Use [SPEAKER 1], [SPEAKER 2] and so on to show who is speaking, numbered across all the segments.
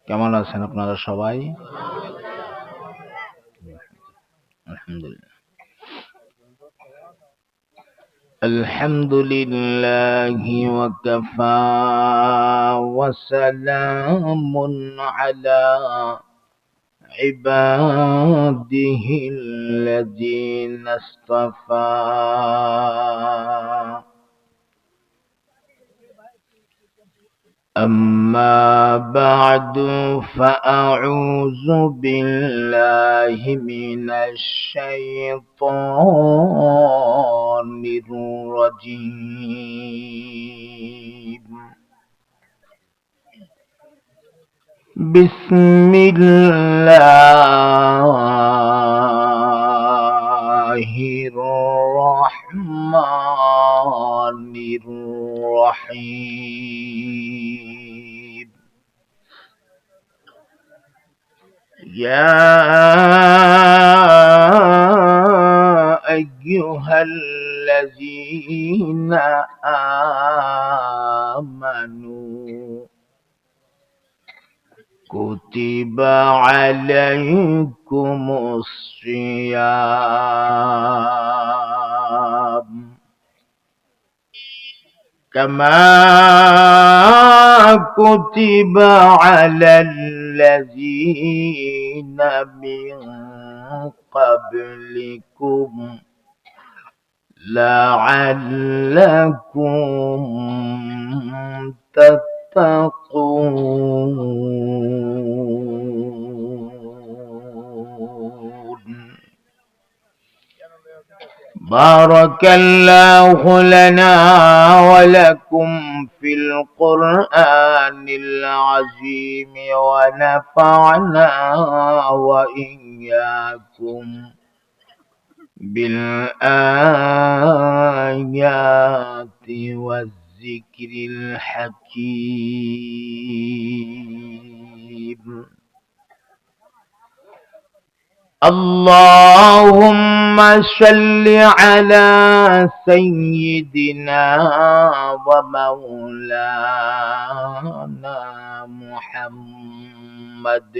[SPEAKER 1] কেমন আছেন আপনারা সবাই? আলহামদুলিল্লাহ। আলহামদুলিল্লাহি ওয়া কাফা ওয়া সালামুন আলা ইবাদিহিল্লাযীনা ইসতাফা। أما بعد فأعوذ بالله من الشيطان الرجيم. بسم الله الرحمن الرحيم. يا أيها الذين آمنوا كتب عليكم الصيام كما كتب على الذين من قبلكم لعلكم تتقون. بارك الله لنا ولكم في القرآن العظيم ونفعنا وإياكم بالآيات والذكر الحكيم. اللهم صل على سيدنا ومولانا محمد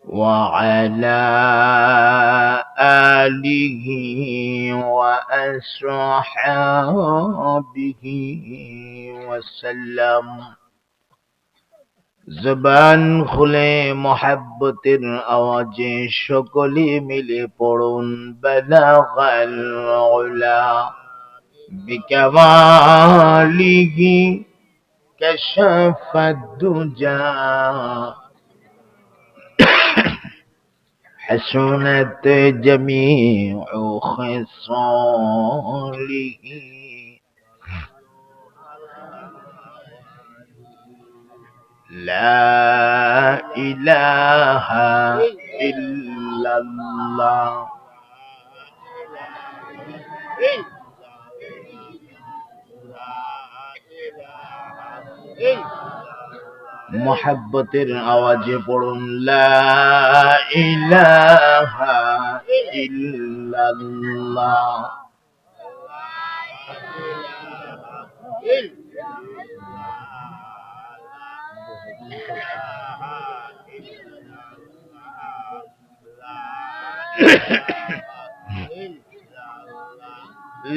[SPEAKER 1] وعلى آله وأصحابه وسلم. জবান খুলে মোহাব্বতের আওয়াজে সকলে মিলে পড়ুন বালাগাল উলা বিকামালিহি কাশাফাদ দুজা حسنت جميع خصاله لا إله إلا الله. মোহাব্বতের আওয়াজে পড়ুন লা ইলাহা ইল্লাল্লাহ.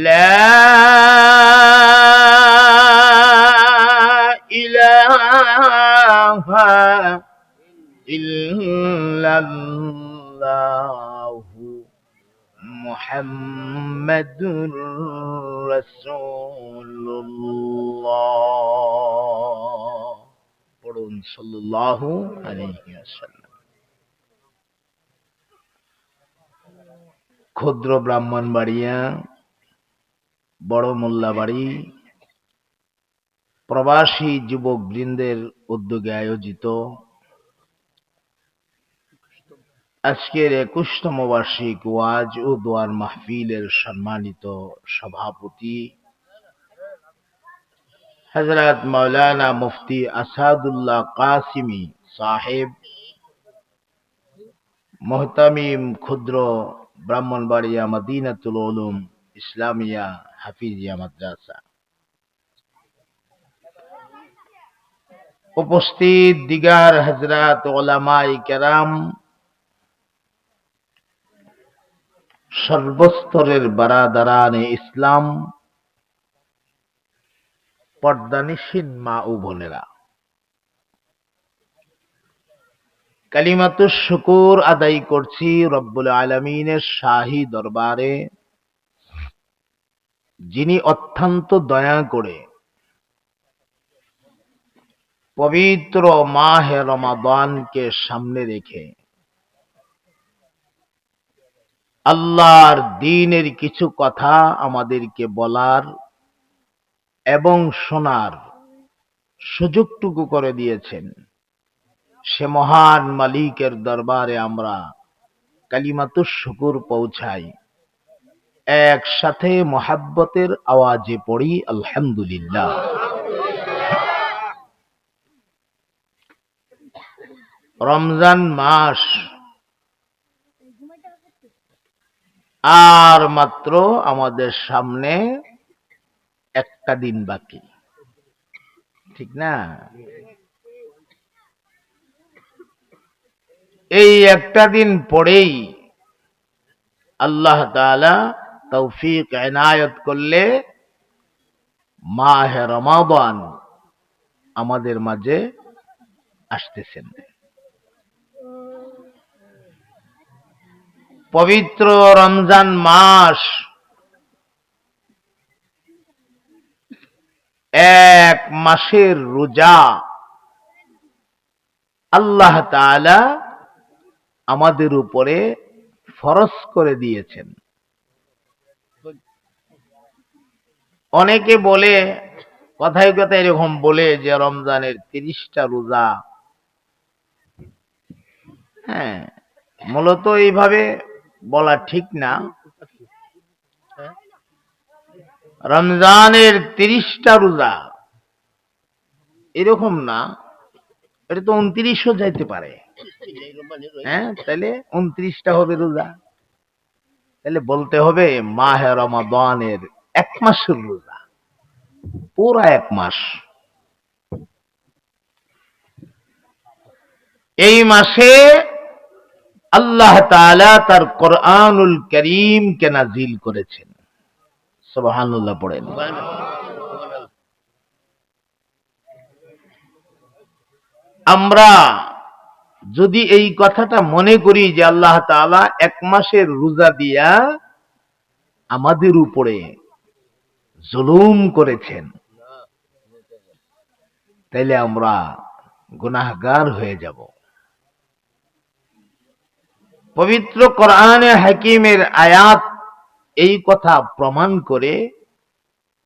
[SPEAKER 1] لا إله إلا الله محمد رسول الله. পড়ুন সাল্লাল্লাহু আলাইহি ওয়াসাল্লাম. ক্ষুদ্র ব্রাহ্মণবাড়িয়া বড় মোল্লাবাড়ি প্রবাসী যুবক বৃন্দের উদ্যোগে আয়োজিত আজকের 21তম বার্ষিক ওয়াজ ও দোয়ার মাহফিলের সম্মানিত সভাপতি হযরত মাওলানা মুফতি আসাদুল্লাহ কাসিমি সাহেব, মুহতামিম ক্ষুদ্র ব্রাহ্মণবাড়িয়া মদিনাতুল উলুম ইসলামিয়া হাফিজিয়া মাদ্রাসা, উপস্থিত দিগার হযরত উলামায়ে কেরাম, সর্বস্তরের বারাদারানে ইসলাম, পর্দানিশীন মা ও বোনেরা, কালিমাতুশ শুকুর আদায় করছি রব্বুল আলামিনের শাহী দরবারে, যিনি অত্যন্ত দয়া করে পবিত্র মাহে রমাদানকে সামনে রেখে আল্লাহর দ্বীনের কিছু কথা আমাদেরকে বলার এবং শোনার সুযোগটুকু করে দিয়েছেন। সে মহান মালিকের দরবারে আমরা কালিমাতুশ শুকুর পৌঁছাই, একসাথে মোহাব্বতের আওয়াজে পড়ি আলহামদুলিল্লাহ। রমজান মাস আর মাত্র আমাদের সামনে একটা দিন বাকি, ঠিক না? এই একটা দিন পরেই আল্লাহ তাআলা তৌফিক এনায়েত করলে মাহে রমাদান আমাদের মাঝে আসতেছেন। পবিত্র রমজান মাস এক মাসের রোজা আল্লাহ তাআলা আমাদের উপরে ফরজ করে দিয়েছেন। অনেকে বলে, কথায় কথায় এরকম বলে যে রমজানের 30টা রোজা। হ্যাঁ, মূলত এইভাবে বলা ঠিক না। রমজানের 30টা রোজা এরকম না, এটা তো 29ও যাইতে পারে। হ্যাঁ, তাহলে 29টা হবে রোজা। তাহলে বলতে হবে মাহে রমাদানের এক মাসের রোজা, পুরা এক মাস। এই মাসে আল্লাহ তাআলা তার কোরআনুল কারীমকে নাযিল করেছেন। সুবহানাল্লাহ পড়েন। আমরা যদি এই কথাটা মনে করি যে আল্লাহ তাআলা এক মাসের রোজা দিয়া আমাদের উপরে জুলুম করেছেন, তাইলে আমরা গুনাহগার হয়ে যাব। পবিত্র কোরআনে হাকিমের আয়াত এই কথা প্রমাণ করে,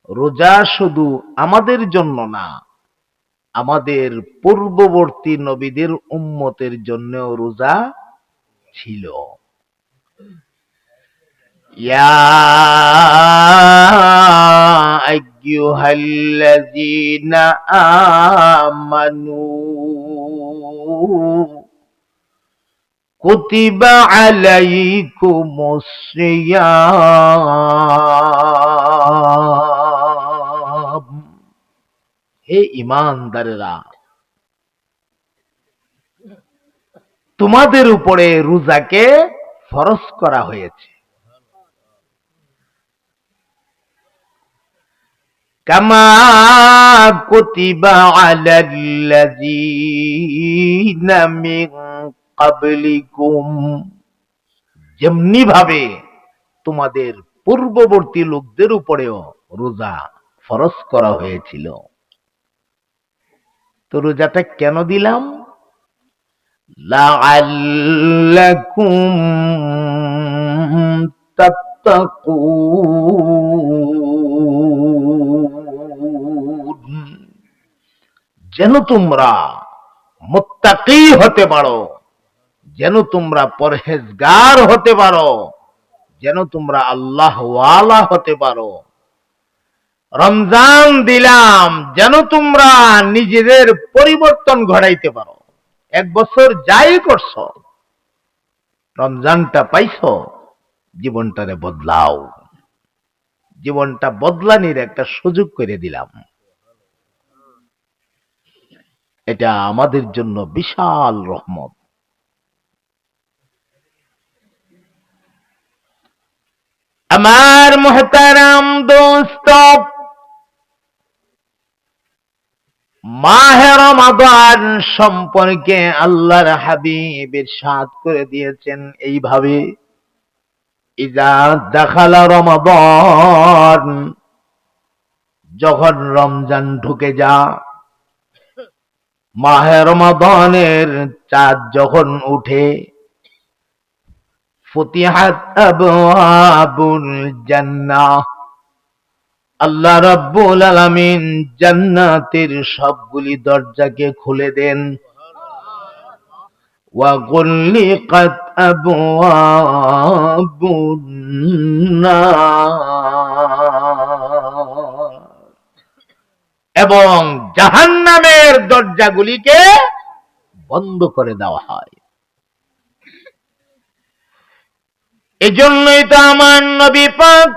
[SPEAKER 1] রোজা শুধু আমাদের জন্য না, আমাদের পূর্ববর্তী নবীদের উম্মতের জন্যও রোজা ছিল। ইয়া আইয়ুহাল্লাযীনা আমানু কুতিবা আলাইকুমুস সিয়াম, হে ঈমানদারেরা, তোমাদের উপরে রোজাকে ফরজ করা হয়েছে। কামা কুতিবা আলাল্লাযীনা মিন ক্বাবলিকুম, যেমনি ভাবে তোমাদের পূর্ববর্তী লোকদের উপরেও রোজা ফরজ করা হয়েছিল। তো রোজাটা কেন দিলাম? লাআল্লাকুম তাত্তাকুন, যেন তোমরা মুত্তাকী হতে পারো, যেন তোমরা পরহেজগার হতে পারো, যেন তোমরা আল্লাহ ওয়ালা হতে পারো। রমজান দিলাম যেন তোমরা নিজেদের পরিবর্তন ঘটাইতে পারো। এক বছর যাই করছো, রমজানটা পাইছো, জীবনটারে বদলাও, জীবনটা বদলানির একটা সুযোগ করে দিলাম। এটা আমাদের জন্য বিশাল রহমত। আমার মুহতারাম দোস্ত, মাহে রমাদান সম্পর্কে আল্লাহর হাবিব ইরশাদ করে দিয়েছেন এইভাবে, ইজা দাখালা রমাদান, যখন রমজান ঢুকে যা, মাহে রমাদানের চাঁদ যখন উঠে, ফুতিহাত আবওয়াবুল জান্নাহ, আল্লাহ রাব্বুল আলামিন জান্নাতের সবগুলি দরজাকে খুলে দেন। ওয়া গুল্লিকাত আবওয়াবুন নার, এবং জাহান্নামের দরজাগুলিকে বন্ধ করে দেওয়া হয়। এজন্যই তো আমার নবী পাক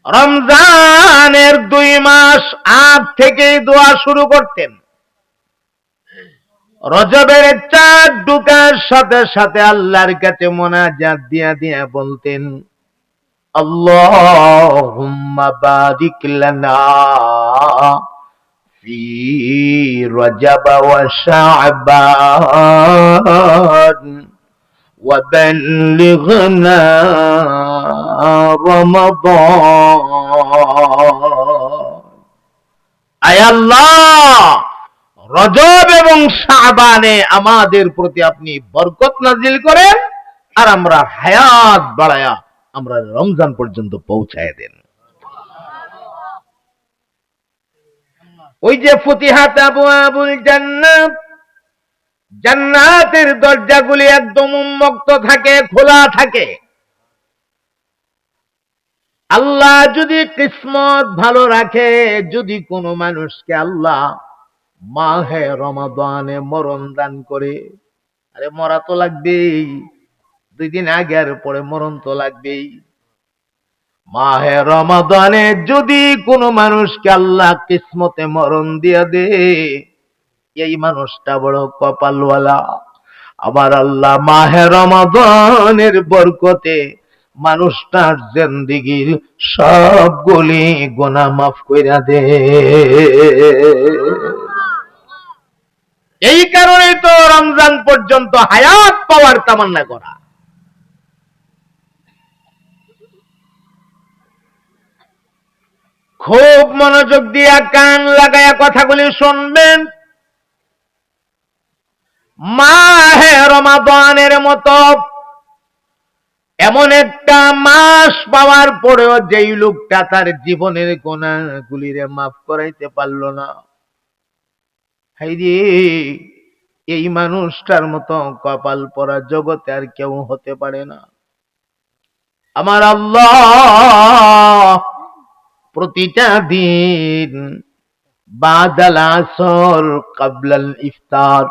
[SPEAKER 1] রমজানের 2 মাস আগ থেকে দোয়া শুরু করতেন। রজবের চাঁদ ঢোকার সাথে সাথে আল্লাহর কাছে মোনাজাত দিয়া দিয়া বলতেন, আল্লাহুম্মা বারিক লানা ফি রজব ওয়া শাবান ওয়া বাল্লিগনা রমাদান। আয় আল্লাহ, রজব এবং শাবানে আমাদের প্রতি আপনি বরকত নাজিল করেন, আর আমরা হায়াত বাড়ায়া আমরা রমজান পর্যন্ত পৌঁছায় দেন। ওই যে ফুতিহাত আবওয়াবুল জান্নাত, জান্নাতের দরজাগুলি একদম উন্মুক্ত থাকে, খোলা থাকে। আল্লাহ যদি কিসমত ভালো রাখে, যদি কোনো মানুষকে আল্লাহ মাহে রমাদানে মরণ দান করে, আরে মরা তো লাগবেই, 2 দিন আগে আর পরে মরণ তো লাগবেই। মাহে রমাদানে যদি কোনো মানুষকে আল্লাহ কিসমতে মরণ দিয়া দে, এই মানুষটা বড় কপালওয়ালা। আবার আল্লাহ মাহে রমাদানের বরকতে মানুষটার জিন্দেগীর সবগুলি গুনাহ মাফ কইরা দে। এই কারণে তো রমজান পর্যন্ত হায়াত পাওয়ার তামান্না করা। খুব মনোযোগ দিয়া কান লাগায়া কথাগুলি শুনবেন। মাহে রমাদানের মতো এমন একটা মাস পাওয়ার পরেও যেই লোকটা তার জীবনের গুনাহগুলিরে মাফ করাইতে পারল না, হাইরে, এই মানুষটার মতো কপাল পরা জগতে আর কেউ হতে পারে না। আমার আল্লাহ প্রতিটা দিন বাদাল আসর কাবলাল ইফতার,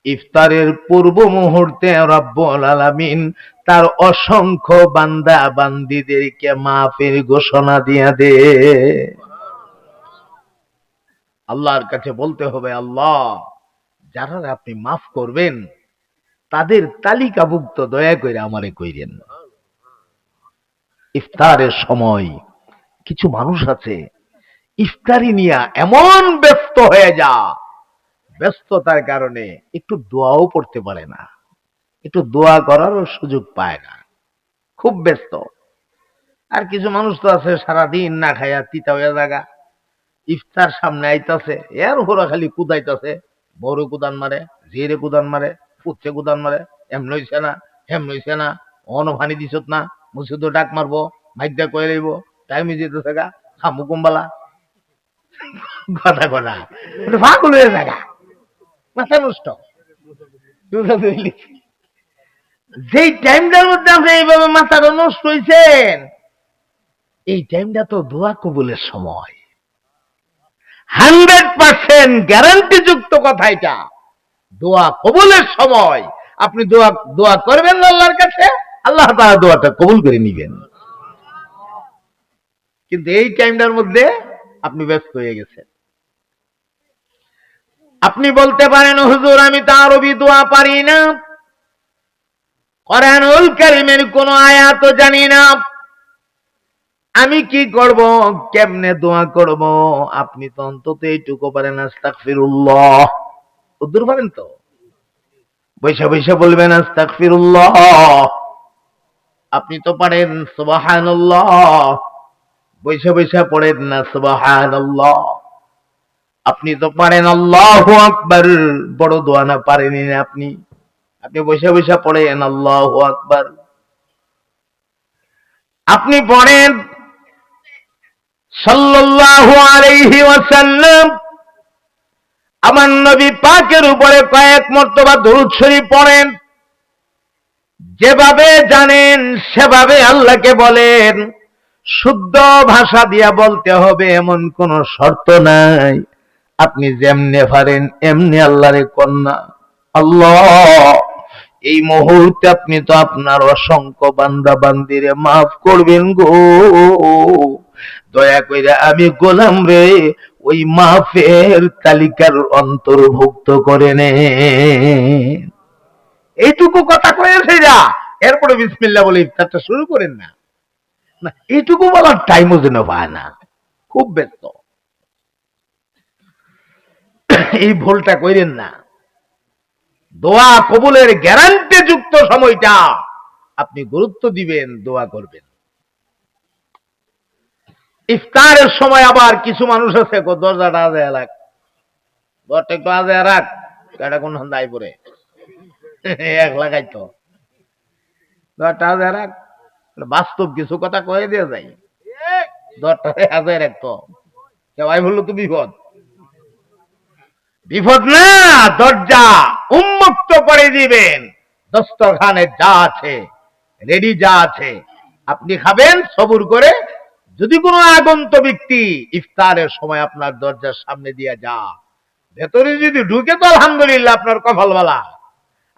[SPEAKER 1] ইফতারের পূর্ব মুহূর্তে রব্বুল আলামিন তার অসংখ্য বান্দা বান্দীদেরকে মাফের ঘোষণা দিয়া দে। আল্লাহর কাছে বলতে হবে, আল্লাহ যারা আপনি মাফ করবেন তাদের তালিকাভুক্ত দয়া করে আমারে কইরেন। ইফতারের সময় কিছু মানুষ আছে ইফতারি নিয়ে এমন ব্যস্ত হয়ে যা, ব্যস্ততার কারণে একটু দোয়াও পড়তে পারে না, একটু দোয়া করারও সুযোগ পায় না, খুব ব্যস্ত। আর কিছু মানুষ তো আছে সারাদিন না খাইয়া তিতা হয়ে জায়গা, ইফতার সামনে আইতাছে, এর হোরা খালি কুদাইতাছে, বড় কুদান মারে, ঝিরে কুদান মারে, ফুটছে কুদান মারে, এম নইছে না, হেম নইছে না, অনভানি দিছত না, মুসিদ ডাক মারবো, ভাগ্যা কয়ে লইব, টাইমে যেতেছে গা, খামু কুম্বালা কথা কথা পাগল হয়ে জায়গা, মাথা নষ্ট। যেই টাইমটার মধ্যে আপনি এইভাবে মাথাটা নষ্ট হয়েছেন, এই টাইমটা তো দোয়া কবুলের সময়। 100% গ্যারান্টি যুক্ত কথা এটা, দোয়া কবুলের সময়। আপনি দোয়া করবেন আল্লাহর কাছে, আল্লাহ তাআলা দোয়াটা কবুল করে নিবেন। কিন্তু এই টাইমটার মধ্যে আপনি ব্যস্ত হয়ে গেছেন। আপনি বলতে পারেন হুজুর আমি তো আরবি দোয়া পারি না, কোরআনুল কারীমের কোন আয়াত জানি না, আমি কি করব, কেমনে দোয়া করব? আপনি তো অন্তত এইটুকু পারেন আস্তাগফিরুল্লাহ, উদ্দুর পারেন তো? বৈশা বৈশা বলবেন আস্তাগফিরুল্লাহ। আপনি তো পারেন সুবহানাল্লাহ, বৈশা বৈশা পড়েন না সুবহানাল্লাহ। আপনি তো পারেন আল্লাহু আকবার, বড় দোয়া না পারেনই না আপনি, আপনি বৈশা বৈশা পড়েন আল্লাহু আকবার। আপনি পড়েন সাল্লাল্লাহু আলাইহি ওয়াসাল্লাম, আমার নবী পাকের উপরে কয়েক মর্তবা দরুদ শরীফ পড়েন, যেভাবে জানেন সেভাবে আল্লাহকে বলেন। শুদ্ধ ভাষা দিয়া বলতে হবে এমন কোন শর্ত নাই, আপনি যেমনে পারেন এমনি আল্লাহরে কন্যা। আল্লাহ এই মুহূর্তে আপনি তো আপনার অসংখ্য বান্দা বান্দিরে মাফ করবেন গো, দয়া কইরা আমি গোলাম রে ওই মাফের তালিকার অন্তর্ভুক্ত করে নে। এইটুকু কথা কয়েছে যা, এরপরে বিসমিল্লাহ বলে ইফতারটা শুরু করেন না, না এইটুকু বলার টাইমও যেন পায় না, খুব ব্যস্ত। এই ভুলটা করেন না। দোয়া কবুলের গ্যারান্টি যুক্ত সময়টা আপনি গুরুত্ব দিবেন, দোয়া করবেন। ইফতারের সময় আবার কিছু মানুষ আছে দরজাটা আজায় রাখ, ঘরটা একটু আজায় রাখ, এটা কোন দায় পরে এক লাগাইতো, ঘরটা আজায় রাখ, বাস্তব কিছু কথা কয়ে দিয়ে যাই, দরটা আজায় রাখতো, কেউ বললো তো বিপদ, বিপদ না, দরজা উন্মুক্ত করে দিবেন, দস্তরখানে যা আছে রেডি যা আছে আপনি খাবেন সবুর করে। যদি কোনো আগন্ত ব্যক্তি ইফতারের সময় আপনার দরজার সামনে দিয়ে যা, ভেতরে যদি ঢুকে তো আলহামদুলিল্লাহ আপনার কপাল ভালা,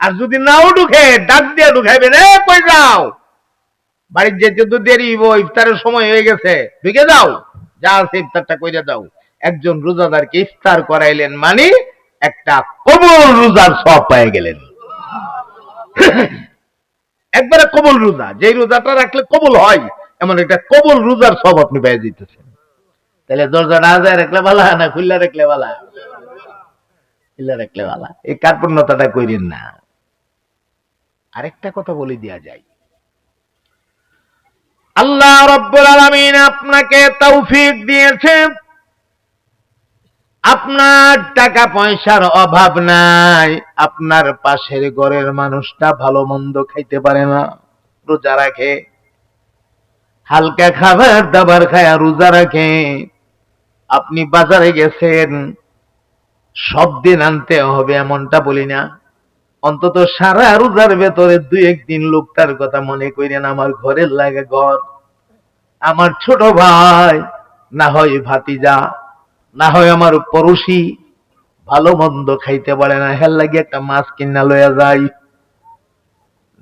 [SPEAKER 1] আর যদি নাও ঢুকে ডাক দিয়ে ঢুকাইবেন, কই যাও, বাড়ির যেতে তো দেরি, ইফতারের সময় হয়ে গেছে, ঢুকে যাও, যা আছে ইফতারটা কইরা দাও। একজন রোজাদারকে ইফতার করাইলেন মানে একটা কবুল রোজার সব পেয়ে গেলেন, একবারে কবুল রোজা, যে রোজাটা রাখলে কবুল হয় এমন একটা কবুল রোজার সব আপনি পেয়ে দিতেছেন। তাহলে দরজা না যায় রাখলে ভালা না খুললা রাখলে ভালা? খুললা রাখলে ভালা। এই কার্পণ্যতাটা কইরেন না। আরেকটা কথা বলে দেয়া যায়, আল্লাহ রাব্বুল আলামিন আপনাকে তৌফিক দিয়েছেন, আপনার টাকা পয়সার অভাব নাই, আপনার পাশের ঘরের মানুষটা ভালো মন্দ খাইতে পারে না, রোজা রাখে, হালকা খাবার দাবার খায় রোজা রাখে। আপনি বাজারে গেছেন, সব দিন আনতে হবে এমনটা বলি না, অন্তত সারা রোজার ভেতরে দুই একদিন লোকটার কথা মনে করেন, আমার ঘরের লাগে ঘর, আমার ছোট ভাই, না হয় ভাতিজা, না হয় আমার পড়োশি ভালো মন্দ খাইতে পারে না, হেল লাগে একটা মাছ কিনা লইয়া যাই,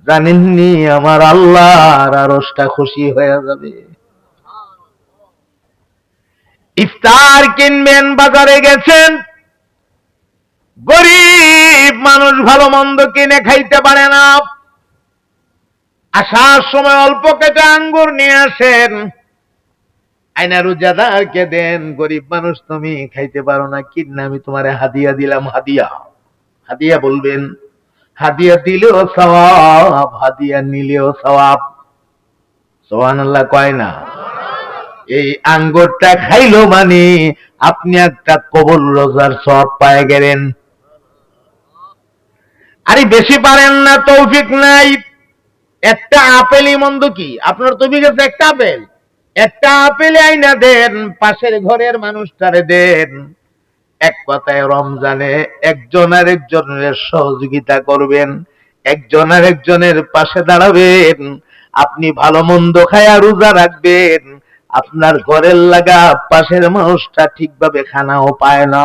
[SPEAKER 1] জানেননি আমার আল্লাহর আরশটা খুশি হয়ে যাবে। ইফতার কিনবেন, বাজারে গেছেন, গরিব মানুষ ভালো মন্দ কিনে খাইতে পারে না, আসার সময় অল্প কেটে আঙ্গুর নিয়ে আসেন, আইনা রোজাদারকে দেন, গরিব মানুষ তুমি খাইতে পারো না, কিনা আমি তোমারে হাদিয়া দিলাম, হাদিয়া, হাদিয়া বলবেন, হাদিয়া দিলেও সওয়াব, হাদিয়া নিলেও সওয়াব, সুবহানাল্লাহ কয় না? এই আঙ্গুরটা খাইলো মানে আপনি একটা কবুল রোজার সওয়াব পায় গেলেন। আরে বেশি পারেন না, তৌফিক নাই, একটা আপেলই মন্দ কি, আপনার তৌফিক আছে একটা আপেল, একটা আপেল আইনা দেন, পাশের ঘরের মানুষটারে দেন। এক কথায় রমজানে একজন আর একজনের সহযোগিতা করবেন, একজন আর একজনের পাশে দাঁড়াবেন, আপনি ভালো মন্দ খায়া রোজা রাখবেন, আপনার ঘরের লাগা পাশের মানুষটা ঠিকভাবে খানাও পায় না,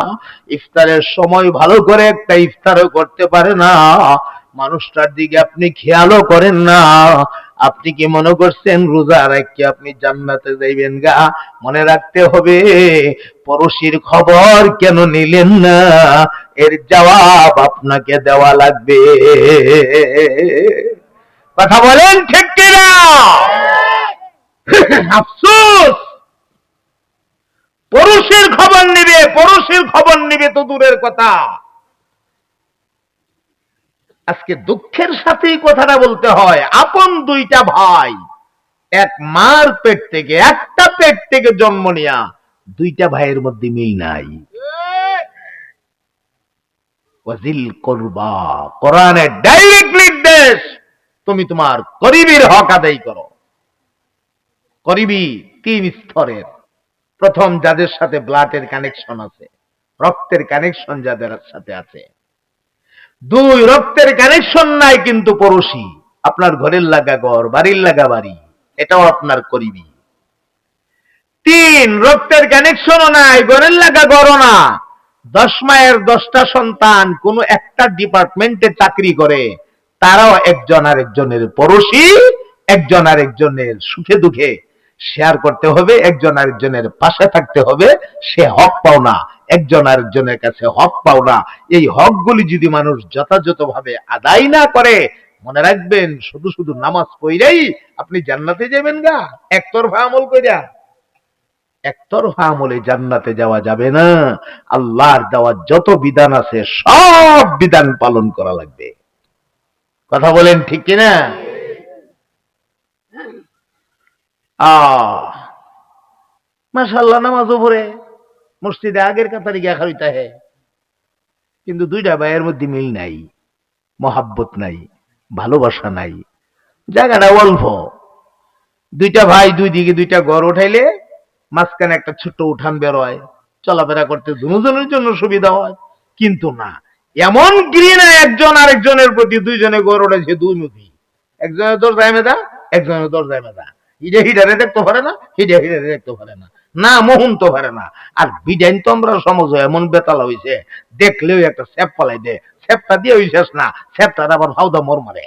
[SPEAKER 1] ইফতারের সময় ভালো করে একটা ইফতারও করতে পারে না, মানুষটার দিকে আপনি খেয়ালও করেন না, আপনি কি মনে করছেন রোজা রাখি আপনি জান্নাতে যাইবেন গা? মনে রাখতে হবে, পড়োশির খবর কেন নিলেন না, এর জবাব আপনাকে দেওয়া লাগবে। কথা বলেন ঠিক কিনা? আফসোস, পড়োশির খবর নিবে, পড়োশির খবর নিবে তো দূরের কথা, আজকে দুঃখের সাথেই কথাটা বলতে হয়, আপন দুইটা ভাই এক মার পেট থেকে, একটা পেট থেকে জন্ম নিয়া দুইটা ভাইয়ের মধ্যে মিল নাই। ওয়াজিল করবা, কোরআনের ডাইরেক্ট নির্দেশ, তুমি তোমার করিবির হক আদায় করো। করিবি তিন স্তরের। প্রথম, যাদের সাথে ব্লাডের কানেকশন আছে, রক্তের কানেকশন যাদের সাথে আছে। দুই, রক্তের কানেকশন নাই কিন্তু পড়োশি, আপনার ঘরের লাগা ঘর, বাড়ির লাগা বাড়ি, এটাও আপনার করিবি। তিন, রক্তের কানেকশনও নাই, ঘরের লাগা ঘরও না, 10 মায়ের 10টা সন্তান, কোন একটা ডিপার্টমেন্টে চাকরি করে, তারাও একজন আরেকজনের পড়োশি, একজন আরেকজনের সুখে দুঃখে শেয়ার করতে হবে, একজন আরেকজনের পাশে থাকতে হবে। সে হক পাওনা, একজন আরেকজনের কাছে হক পাওনা। এই হকগুলি যদি মানুষ যথাযথভাবে আদায় না করে, মনে রাখবেন শুধু শুধু নামাজ পড়লেই আপনি জান্নাতে যাবেন গা, একতরফা আমল কইরা। একতরফা আমলে জান্নাতে যাওয়া যাবে না। আল্লাহর দেওয়া যত বিধান আছে সব বিধান পালন করা লাগবে। কথা বলেন ঠিক কিনা? মাশাআল্লাহ, নামাজও পড়ে, মসজিদে আগের কাতারে গিয়া খাইতে হে, কিন্তু দুইটা ভাইয়ের মধ্যে মিল নাই, মহাব্বত নাই, ভালোবাসা নাই, জায়গাটা অল্প। দুইটা ভাই দুই দিকে দুইটা ঘর উঠাইলে মাঝখানে একটা ছোট্ট উঠান বেরোয়, চলাফেরা করতে দুজনের জন্য সুবিধা হয়। কিন্তু না, এমন ঘৃণা একজন আরেকজনের প্রতি, দুইজনে ঘর উঠেছে দুই মুখী, একজনের দরজায় মেধা, একজনের দরজায় মেধা, হিডে হিডারে দেখতে পারে না, হিডে হিডারে দেখতে পারে না, না মোহন তো পারে না। আর বিডাইন তো আমরা সমাজ এমন বেতালা হয়েছে, দেখলেও একটা স্যাপ পালাই দে, স্যাপটা দিয়ে ওই শেষ না, স্যাপটার আবার ফাউদা মর মারে।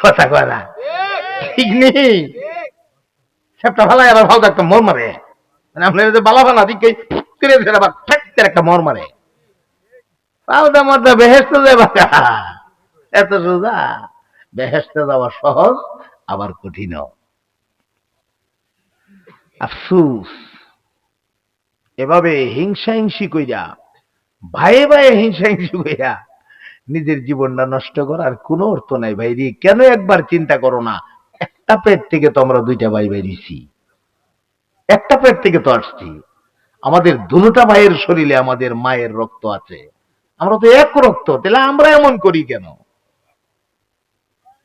[SPEAKER 1] কথা কয় না, ঠিক নেই? স্যাপটা ফালাই আবার ফাউদা একটা মর মারে, মানে আপনার যে বালা ফানা দিকে আবার একটা মর মারে। ফাউদা মরদা বেহেস্তে যাবা, এত সোজা? বেহেস্তে যাওয়া সহজ, আবার কঠিন। আফসুস, এভাবে হিংসা হিংসি কইরা, ভাইয়ে ভাইয়ে হিংসা হিংসি কইরা নিজের জীবনটা নষ্ট করার কোনো অর্থ নাই ভাই রে। কেন একবার চিন্তা করো না, একটা পেট থেকে তো আমরা দুইটা ভাই বেরিয়েছি, একটা পেট থেকে তো আসছি। আমাদের দুটা ভাইয়ের শরীরে আমাদের মায়ের রক্ত আছে, আমরা তো এক রক্ত, তাহলে আমরা এমন করি কেন?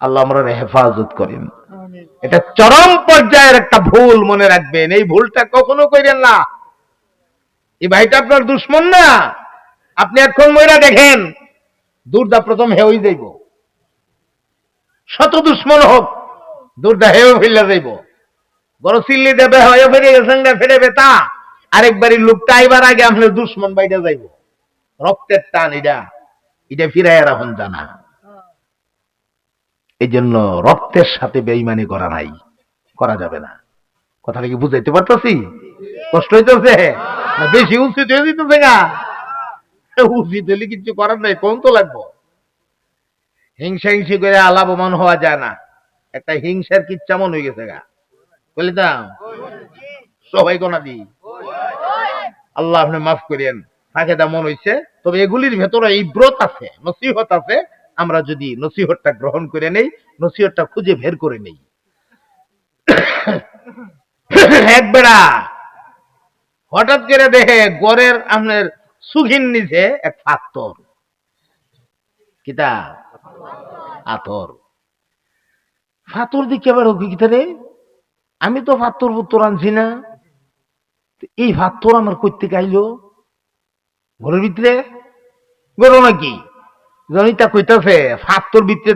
[SPEAKER 1] আল্লাহ আমরা হেফাজত করেন। এটা চরম পর্যায়ের একটা ভুল, মনে রাখবেন, এই ভুলটা কখনো করেন না। এই ভাইটা আপনার দুশ্মন না, আপনি এখন মইরা দেখেন, দুর্দা প্রথম হেউই যাইব, শত দুশ্মন হোক, দুর্দা হেউ ফেলে যাইব, বড় চিল্লি দেবে হয়ে ফিরে গেছেন ফেরে বেতা, আরেকবারই লোকটা আইবার আগে আপনার দুশ্মন বাইটা যাইব। রক্তের টান, এটা এটা ফিরাই রাখুন জানা। এই জন্য রক্তের সাথে বেঈমানি করা নাই, করা যাবে না। কথাটা কি বুঝাইতে পারতেছি? কষ্ট হইতেছে? বেশি উচিত হয়ে দিতেছে গা? উচিত হলে কিছু করার নাই, কোন তো লাগবো। হিংসা হিংসি করে লাভবান হওয়া যায় না। একটা হিংসার কিচ্ছা মন হয়ে গেছে গা, বলি দাম সবাই কোনা দি। আল্লাহ আপনি মাফ করেন, তাকে তা মন হয়েছে। তবে এগুলির ভেতরে এই ব্রত আছে, নসিহত আছে। আমরা যদি নসিহতটা গ্রহণ করে নেই, নসিহতটা খুঁজে বের করে নেই। এক বেড়া হঠাৎ করে দেখে গড়ের আপনার সুখিন নিচে এক পাথর, কিতা পাথর, পাথর দিকে আবার কিতা রে, আমি তো পাথর পুত্তর আনছি না, এই পাথর আমার করতে গাইলো ঘরের ভিতরে, গরো নাকি জনিতা কইতাছে পাথর ভিতরে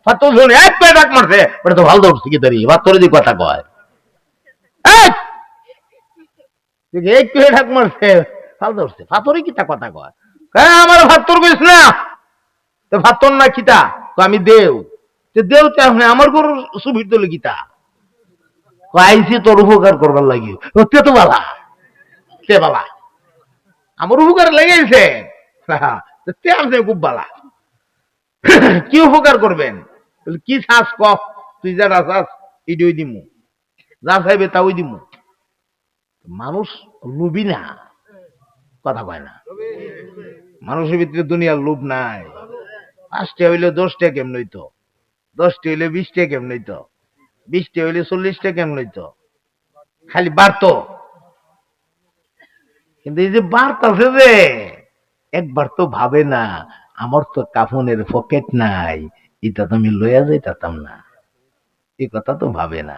[SPEAKER 1] পাথর শুনে এক পে ডাক মারছে, ওটা তো ভালো ধরছে কি তারি, পাথরের দিকে কথা কয়, এক পে ডাক মারছে, ভালো ধরছে, পাথরই কিতা কথা কয়, আমার পাথর কইস না, তো পাথর না কিতা, আমি দেও, দেও তো আপনি আমার গরুর সুবির তোলে গীতা, আইসি তোর উপকার করবার লাগি, তো ভালা তে বালা আমার উপকার লেগেছে তে আপনি খুব বালা কি উপকার করবেন কি চাস ক তুই যা চাস এটাই দিমু যা চাইবে তা ওই দিমু মানুষ লোভী না কথা কয় না মানুষের ভিতরে দুনিয়ার লোভ নাই 5টা হইলে 10টা কেমন হইতো 10টা হইলে 20টা কেমন হইতো 20টা হইলে 40টা কেমন হইতো খালি বাড়তো কিন্তু এই যে বাড়তাছে যে একবার তো ভাবে না আমার তো কাফনের পকেট নাই এটা তো আমি লইয়া যাইতাম না এই কথা তো ভাবে না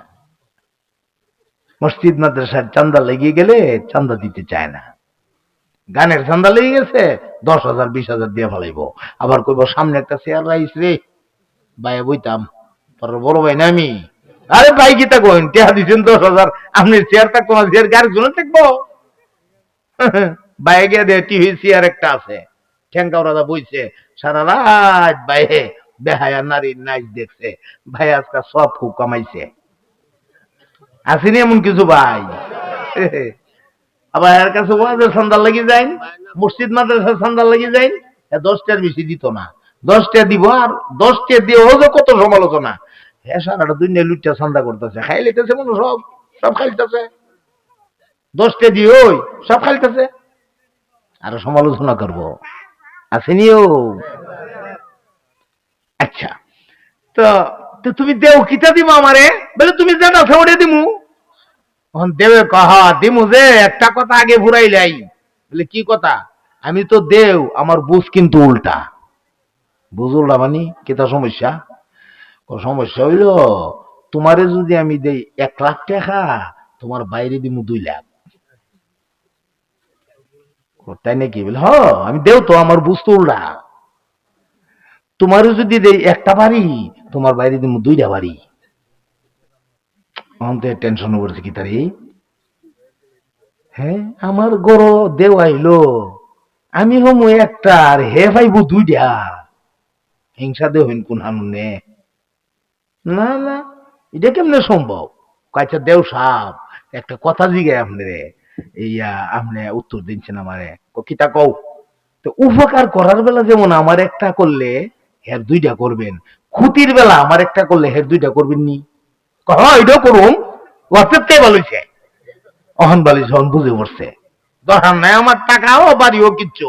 [SPEAKER 1] মসজিদ মাদ্রাসার চান্দা লেগে গেলে চান্দা দিতে চায় না গানের চান্দা লেগে গেছে 10,000 20,000 দিয়ে ফেলাইব আবার কইব সামনে একটা চেয়ার রাইস রে বাইরে বইতাম তোর বড় ভাই না আমি আরে ভাই কি তা কইন টেহা দিচ্ছেন 10,000 আপনি চেয়ার থাকতো না চেয়ার গাড়ি শুনে থাকবো বাইরে গিয়ে দে টিভি চেয়ার একটা আছে ঠ্যাঙ্কাওরা বইছে সারা রাত বাইরে বেহায়া নারীর নাচ দেখছে ভাই আজকে সব খুব কামাইছে আসেনি এমন কিছু ভাই আবার এর কাছে ওয়াজের সন্ধান লাগি যায় মসজিদ মাদ্রাসার সন্ধান লাগি যায় 10টার বেশি দিত না 10টা দিব আর 10টা দিয়ে হলো কত সমালোচনা হ্যাঁ সারাটা দুনিয়া লুটটা সন্ধ্যা করতেছে খাই লিতেছে মনে সব সব খাইতেছে 10টা দিয়ে ওই সব খাইতেছে আরো সমালোচনা করব আসেনিও আচ্ছা তো তুমি দেও কিতা দিব আমারে বলে তুমি যেটা ফেউড়ে দিমু দেবে কহা দিমু যে একটা কথা আগে ঘুরাইলাই বলে কি কথা আমি তো দেও আমার বুঝ কিন্তু উল্টা বুঝ উল্টা মানে কিতা সমস্যা সমস্যা হইল তোমারে যদি আমি দেই 1,00,000 টাকা তোমার বাইরে দিমু 2 লাখ তাই নাকি বলে হ আমি দেও তো আমার বুঝ তো উল্টা তোমারও যদি দেই একটা বাড়ি তোমার বাইরে দিমু 2টা বাড়ি টেনশন করছে কি তারি হ্যাঁ আমার গড় দেও আইলো আমি হমু একটা আর হে ভাইবো 2টা হিংসা দেও হইন কোন হানুনে না না এটা কেমনে সম্ভব কয়েকটা দেও সাপ একটা কথা জিগায় আপনি ইয়া আপনি উত্তর দিচ্ছেন আমারে কিতা কও তো উপকার করার বেলা যেমন আমার একটা করলে হের 2টা করবেন ক্ষতির বেলা আমার একটা করলে হের 2টা করবেন নি এটাও করুন অর্থে বলেছে অহন বালিশ হন বুঝে পড়ছে দরকার নাই আমার টাকাও বাড়িও কিচ্ছু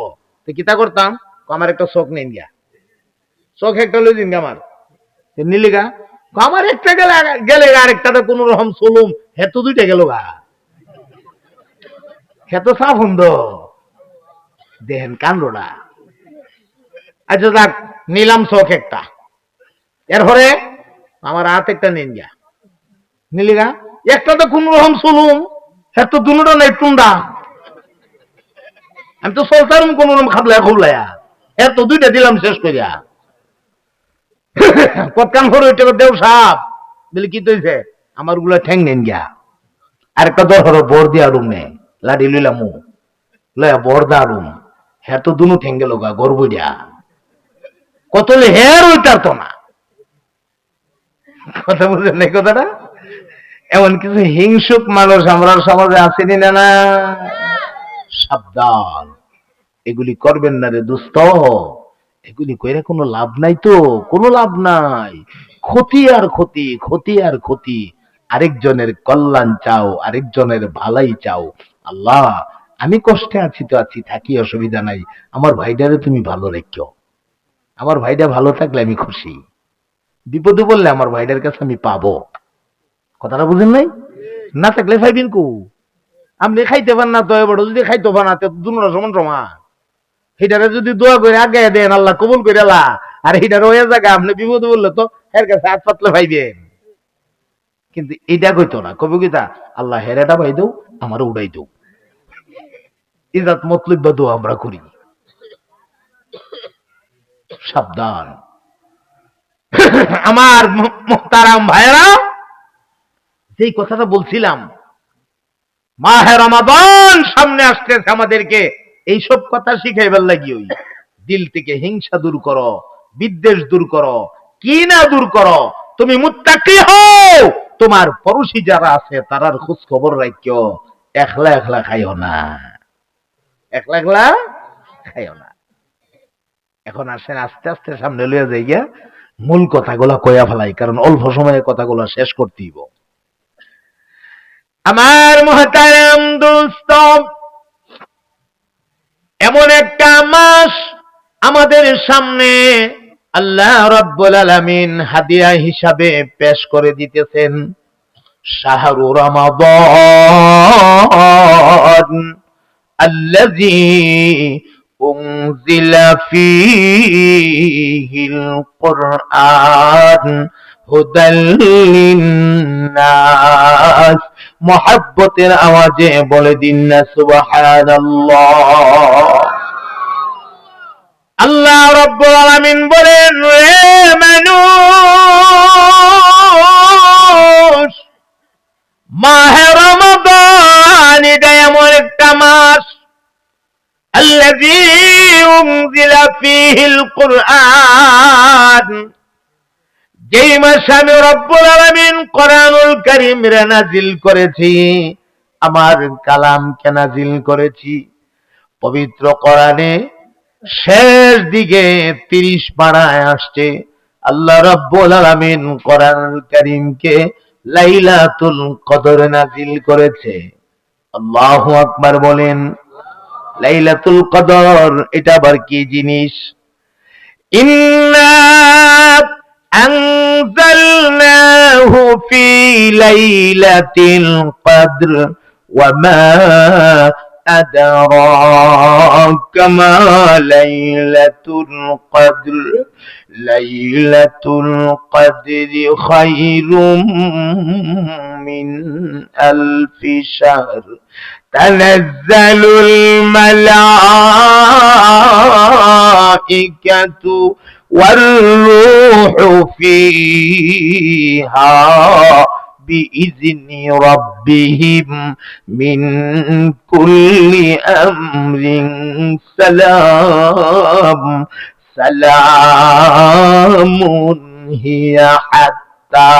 [SPEAKER 1] তো কিতা করতাম আমার একটা শখ নেই গিয়া শখ একটা লই দিন আমার নিলিগা আমার একটা গেলে গেলে আরেকটাতে কোন রকম চলুম হেতো 2টা গেল গা হেতো সাফ সুন্দর দেখেন কাণ্ডটা আচ্ছা যাক নিলাম শখ একটা এরপরে আমার হাত একটা নিন গিয়া নিলিগা একটা তো কোন রকম চলুম হেতো 2টা নাই টুন্ডা আমি তো চলতাম কোন রকম খাবলায়া খুবলায়া এত 2টা দিলাম শেষ করিয়া কতকান করে ওইটা দেও সাপ বলে কি তৈছে আমার গুলা ঠ্যাং নেন গিয়া আরেকটা দরকার বর দিয়া রুম নে লাডি লইলাম লয়া বর দা রুম হ্যাঁ তো 2 ঠ্যাং গেল গা গর্ব দিয়া কত হের ওইটার তো না কথা বুঝলেন না কথাটা এমন কিছু হিংসুক মানুষ আমরা সমাজে আসেনি না না সাবধান এগুলি করবেন না রে দোস্ত এগুলি কইরা কোনো লাভ নাই তো কোনো লাভ নাই ক্ষতি আর ক্ষতি ক্ষতি আর ক্ষতি আরেকজনের কল্যাণ চাও আরেকজনের ভালাই চাও আল্লাহ আমি কষ্টে আছি তো আছি থাকি অসুবিধা নাই আমার ভাইটারে তুমি ভালো রেখো আমার ভাইটা ভালো থাকলে আমি খুশি বিপদে বললে আমার ভাইটার কাছে আমি পাবো কথাটা বুঝেন নাই না থাকলে ভাইবিন কু আপনি খাইতে পান না তো এবার যদি খাইতে পান না তো 2টা সমান সমান হিটারে যদি দোয়া করে আগে দেন আল্লাহ কবুল করে আল্লাহ আর হিটার ওই জায়গা আপনি বিপদ বললে তো এর কাছে হাত পাতলে ভাইবেন কিন্তু এটা কইতো না কবি কিতা আল্লাহ হেরাটা ভাই দেও আমার উড়াই দেও ইজাত মতলব দোয়া আমরা করি সাবধান আমার মুহতারাম ভাইরা যেই কথাটা বলছিলাম মাহে রমাদান সামনে আসতেছে আমাদেরকে এইসব কথা শিখাইবার লাগি ওই দিল থেকে হিংসা দূর করো বিদ্বেষ দূর করো কি না দূর করো তুমি মুত্তাকি হও তোমার পড়োশী যারা আছে তারার খোঁজ খবর রাখিও একলা একলা খাইও না একলা একলা খাইও না। এখন আসেন আস্তে আস্তে সামনে লইয়া যাই গিয়া মূল কথাগুলা কইয়া ফেলাই, কারণ অল্প সময়ে কথাগুলা শেষ করতেইব। আমার মুহতারাম দোস্ত, এমন একটা মাস আমাদের সামনে আল্লাহ রাব্বুল আলামিন হাদিয়া হিসাবে পেশ করে দিতেছেন। শাহরু রমাদান الذي أنزل فيه القرآن هدى للناس محبতের আওয়াজে বলে দিন না সুবহানাল্লাহ। আল্লাহ রাব্বুল আলামিন বলেন, রে মানুষ, মাহে রমাদান এটা এমন একটা মাস, আল্লাযী উনজিলা ফীহিল কুরআন, যেই মাসে আমি রব্বুল আলামিন কোরআনুল কারীম নাযিল করেছি, আমার কালামকে নাযিল করেছি। পবিত্র কোরআনে শেষ দিকে 30 পারায় আসছে আল্লাহ রাব্বুল আলামিন কোরআনুল কারীমকে লাইলাতুল কদর নাযিল করেছে। আল্লাহু আকবার বলেন। লাইলাতুল কদর এটা আবার কি জিনিস? ইন্না আনজালনাহু ফি লাইলাতিল কদর ওয়া মা আদরাকা মা লাইলাতুল কদর লাইলাতুল কদরি খায়রুম মিন আলফি শাহর تنزل الملائكة والروح فيها بإذن ربهم من كل أمر سلام سلام هي حتى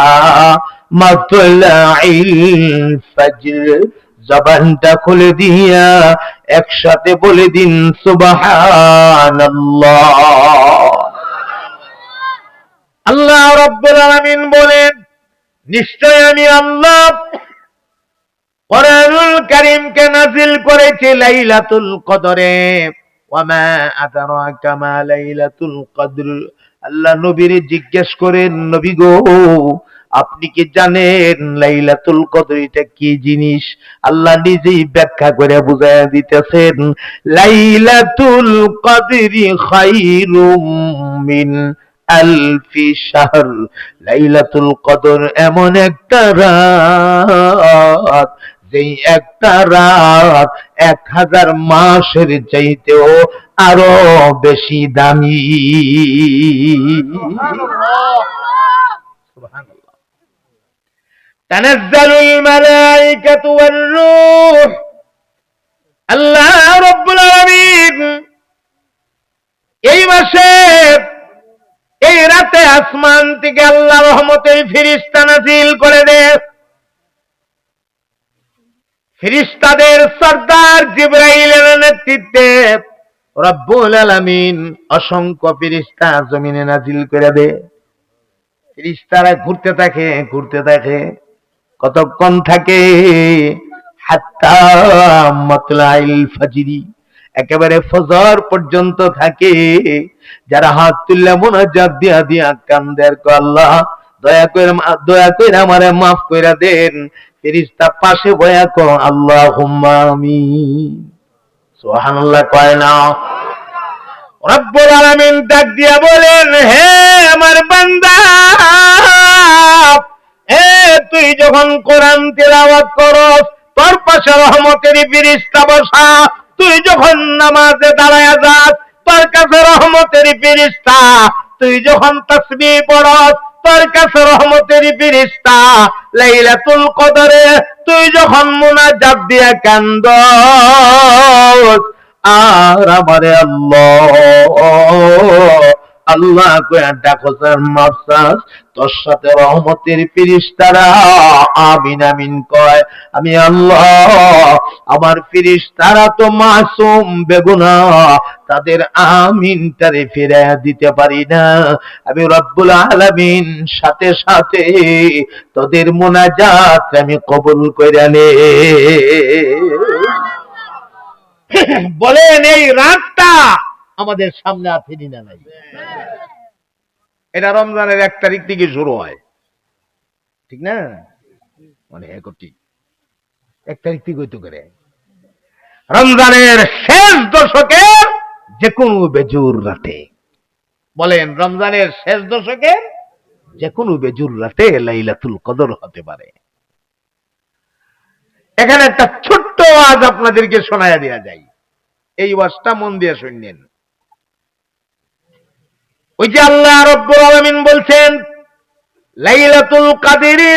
[SPEAKER 1] مطلع الفجر। জবানটা খুলে দিয়া একসাথে বলে দিন সুবহানাল্লাহ। আল্লাহ রাব্বুল আলামিন বলেন, নিশ্চয় আমি আল্লাহ কোরআনুল কারীমকে নাযিল করেছি লাইলাতুল কদরে। ওয়া মা আদরাকা মা লাইলাতুল কদর। আল্লাহ নবীরে জিজ্ঞেস করেন, নবী গো, আপনি কি জানেন লাইলাতুল কদর এটা কি জিনিস? আল্লাহ নিজেই ব্যাখ্যা করে বুঝায় দিতেছেন, লাইলাতুল কদরি খায়রুম মিন আলফি শাহর। লাইলাতুল কদর এমন একটা রাত, যেই একটা রাত 1000 মাসের চাইতেও আরো বেশি দামি। সুবহানাল্লাহ। তানাজ্জালুল মালাইকাতু ওয়ার রূহ। আল্লাহ রাব্বুল আলামিন এই মাসে এই রাতে আসমান থেকে আল্লাহ রহমতের ফেরেশতা নাযিল করে দেন। ফেরেশতাদের সরদার জিবরাইলের নেতৃত্বে রব্বুল আলামিন অসংখ্য ফেরেশতা জমিনে নাযিল করে দেয়। ফেরেশতারা ঘুরতে থাকে কতক্ষণ থাকে? হাত্তা মাতলাইল ফাজরি, একেবারে ফজর পর্যন্ত থাকে। যারা হাত তুললে মুনাজাত দিয়া কান্দে, আল্লাহ দয়া করে আমারে মাফ কইরা দেন। ফেরেশতা পাশে বয়া কো আল্লাহুম্মা আমিন। সুবহানাল্লাহ কয় না? রব্বুল আলামিন ডাক দিয়া বলেন, হে আমার বান্দা, তুই যখন কোরআন তেলাওয়াত করস, তোর পাশে রহমতের ফেরেশতা বসা। তুই যখন নামাজে দাঁড়ায়া যাস, তোর কাছে রহমতের ফেরেশতা। তুই যখন তাসবিহ পড়স, তোর কাছে রহমতের ফেরেশতা। লাইলাতুল কদরে তুই যখন মুনাজাত দিয়া কান্দস, আর আমারে আল্লাহ আল্লাহ কয়া ডাকো স্যার মাফসাস তোর সাথে রহমতের ফেরেশতারা আমিন আমিন কয়। আমি আল্লাহ আমার ফেরেশতারা তো মাসুম বেগুনাহ, তাদের আমিনটারে ফিরাইয়া দিতে পারি না। আমি রব্বুল আলামিন সাথে সাথে তোদের মুনাজাত আমি কবুল কইরা নে। বলেন এই রাতটা আমাদের সামনে আছে না নাই? এটা রমজানের 1 তারিখ থেকে শুরু হয়, ঠিক না? মানে ঠিক 1 তারিখ থেকে হইতে করে রমজানের শেষ দশকের যে কোনো বেজুর রাতে। বলেন রমজানের শেষ দশকের যে কোনো বেজুর রাতে লাইলাতুল কদর হতে পারে। এখানে একটা ছোট্ট ওয়াজ আপনাদেরকে শোনায়া দেয়া যায়, এই ওয়াজটা মন দিয়ে শুনলেন। ওই যে আল্লাহ রাব্বুল আলামিন বলছেন লাইলাতুল কদরি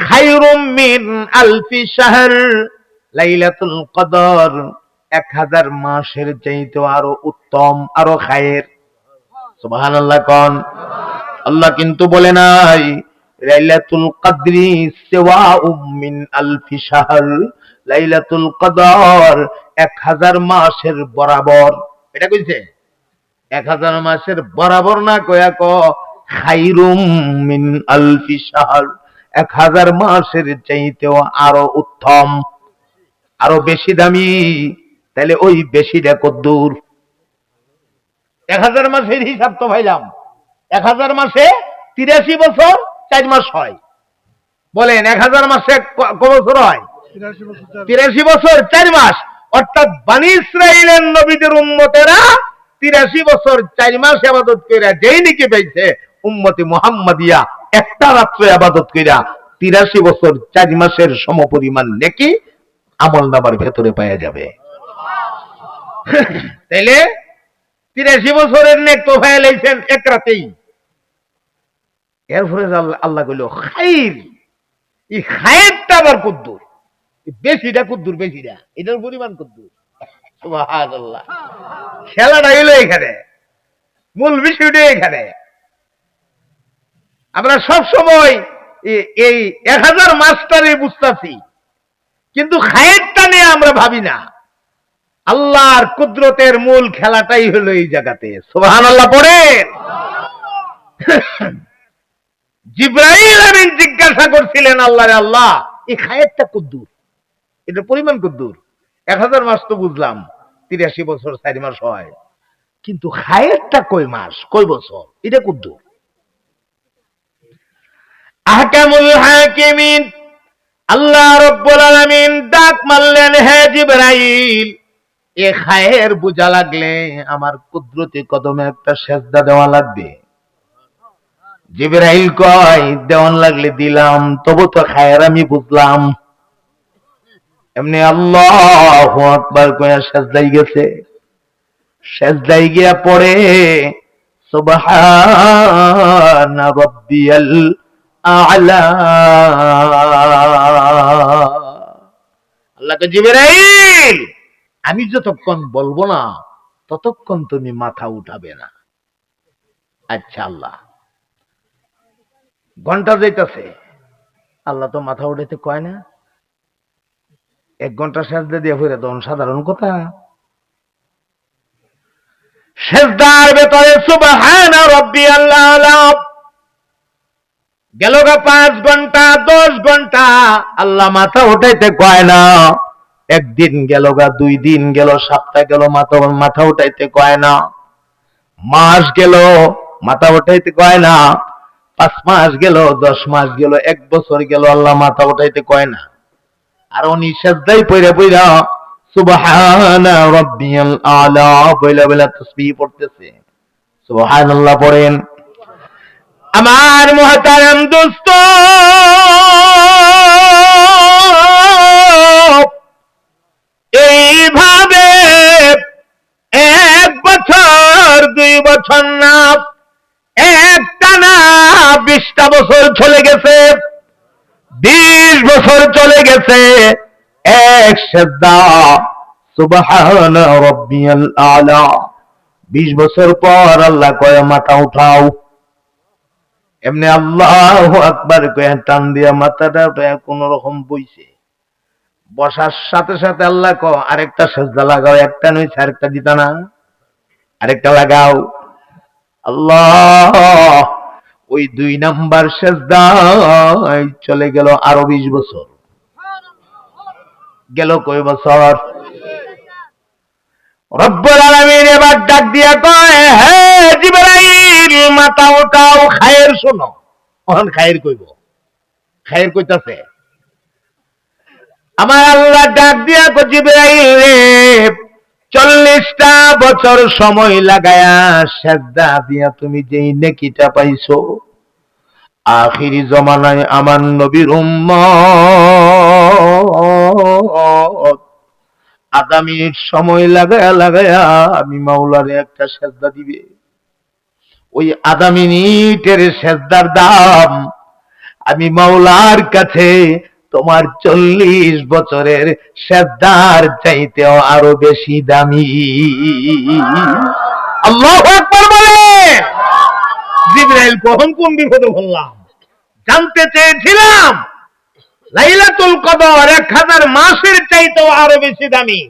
[SPEAKER 1] খায়রুম মিন আলফি শাহর, লাইলাতুল কদর 1000 মাসের চাইতে আরো উত্তম, আরো খায়ের। সুবহানাল্লাহ কোন। আল্লাহ কিন্তু বলে নাই লাইলাতুল কদরি সিওয়াউম মিন আলফি শাহর, লাইলাতুল কদর 1000 মাসের বরাবর। এটা কইছে 1000 মাসের বরাবর না কয়া ক খায়রুম মিন আলফি শাহর, 1000 মাসের চাইতেও আরো উত্তম, আরো বেশি দামি। তাহলে ওই বেশিটা কদ্দুর? 1000 মাসের হিসাব তো ভাইলাম, 1000 মাসে 83 বছর 4 মাস হয়। বলেন 1000 মাসে ক বছর হয়? 83 বছর 4 মাস। অর্থাৎ বনি ইসরাইলের নবীদের উম্মতেরা 83 বছর 4 মাস ইবাদত কইরা যেই নাকি পাইছে, উম্মতি মুহাম্মাদিয়া একটা রাত্র ইবাদত কইরা 83 বছর 4 মাসের সমপরিমাণ নেকি আমলনামার ভেতরে পাওয়া যাবে। তাইলে 83 বছরের নেক তো ভাই লাইছেন এক রাতেই। এরপরে আল্লাহ কইল খাইর, এই খায়েরটা আবার কদ্দুর? বেশিটা কদ্দুর? বেশিটা এটার পরিমাণ কদ্দুর? সুবহানাল্লাহ। খেলাটা হইলো এখানে, মূল বিষয়টা এখানে। আমরা সব সময় এই 1000 মাসটারে বুঝতাছি, কিন্তু খায়েরটা নিয়ে আমরা ভাবি না। আল্লাহর কুদরতের মূল খেলাটাই হলো এই জায়গাতে। সুবহানাল্লাহ পড়েন। জিবরাইল আমিন জিজ্ঞাসা করছিলেন আল্লাহরে, আল্লাহ এই খায়েরটা কদ্দুর, এটার পরিমাণ কদ্দুর? 1000 মাস তো বুঝলাম 83 বছর 4 মাস হয়, কিন্তু খায়েরটা কয় মাস কয় বছর, এটা কদ্দুর? আহকামুল হাকিমিন আল্লাহ রাব্বুল আলামিন ডাক মারলেন, হে জিবরাইল এ খায়ের বুঝা লাগলে আমার কুদরতি কদমে একটা সেজদা দেওয়া লাগবে। জিবরাইল কয় দেওয়ান লাগলে দিলাম, তবু তো খায়ের আমি বুঝলাম। এমনি আল্লাহু আকবার কয়া সেজদায় গেছে। সেজদায় গিয়া পড়ে সুবহানা রাব্বিয়াল আ'লা। আল্লাহ কে জিবরাইল আমি যতক্ষণ বলবো না ততক্ষণ তুমি মাথা উঠাবে না। আচ্ছা আল্লাহ। ঘন্টা যাইতেছে, আল্লাহ তো মাথা উঠাইতে কয় না। 1 ঘন্টা সেজদা দিয়ে ফিরে তখন সাধারণ কথা। সেজদার ভেতরে সুবহানা রাব্বিয়াল আ'লা গেল গা 5 ঘন্টা 10 ঘন্টা, আল্লাহ মাথা উঠাইতে কয় না। একদিন গেল গা, 2 দিন গেল, সপ্তাহ গেল, মাথা উঠাইতে কয় না। মাস গেল, মাথা উঠাইতে কয় না। 5 মাস গেল, 10 মাস গেল, 1 বছর গেল, আল্লাহ মাথা উঠাইতে কয় না। আর উনি সেজদায় পইরা পইরা সুবহানা রাব্বিয়াল আ'লা বইলা বইলা তাসবিহ পড়তেছে। সুবহানাল্লাহ পড়েন। আমার মুহতারাম দোস্ত, এইভাবে 1 বছর 2 বছর না, একটানা 20টা বছর চলে গেছে, 20 বছর চলে গেছে। এক সেজদা সুবহানা রাব্বিয়াল আ'লা 20 বছর পর আল্লাহ কয় মাথা উঠাও। এমনি আল্লাহু আকবার কয়ে টান দিয়া মাথাটা কোন রকম বইছে। বসার সাথে সাথে আল্লাহ কয় আরেকটা সেজদা লাগাও। একটা নয়, আরেকটা দিতা না, আরেকটা লাগাও। আল্লাহ ওই 2 নাম্বার সেজদায় চলে গেল আরো 20 বছর। গেল কয় বছর? রব্বুল আলামিন এবার ডাক দিয়া কয়, হে জিবরাইল মাথা উঠাও, খায়ের শোনো। এখন খায়ের কইব, খায়ের কইতাছে। আমার আল্লাহ ডাক দিয়া কয়, জিবরাইল রে 40টা বছর সময় লাগায়া সেজদা দিয়া তুমি যেই নেকিটা পাইছো, আখিরি জমানায় আমার নবীর উম্মত আধা মিনিট সময় লাগায়া লাগায়া আমি মাওলারে একটা সেজদা দিবে। ওই আধা মিনিটের সেজদার দাম আমি মাওলার কাছে তোমার 40 বছরের সেজদার চাইতেও আরো বেশি দামি। আল্লাহু আকবার বলে। জিবরাইল কখন কোন বিপদে বললাম? জানতে চেয়েছিলাম লাইলাতুল কদর 1000 মাসের চাইতেও আরো বেশি দামি।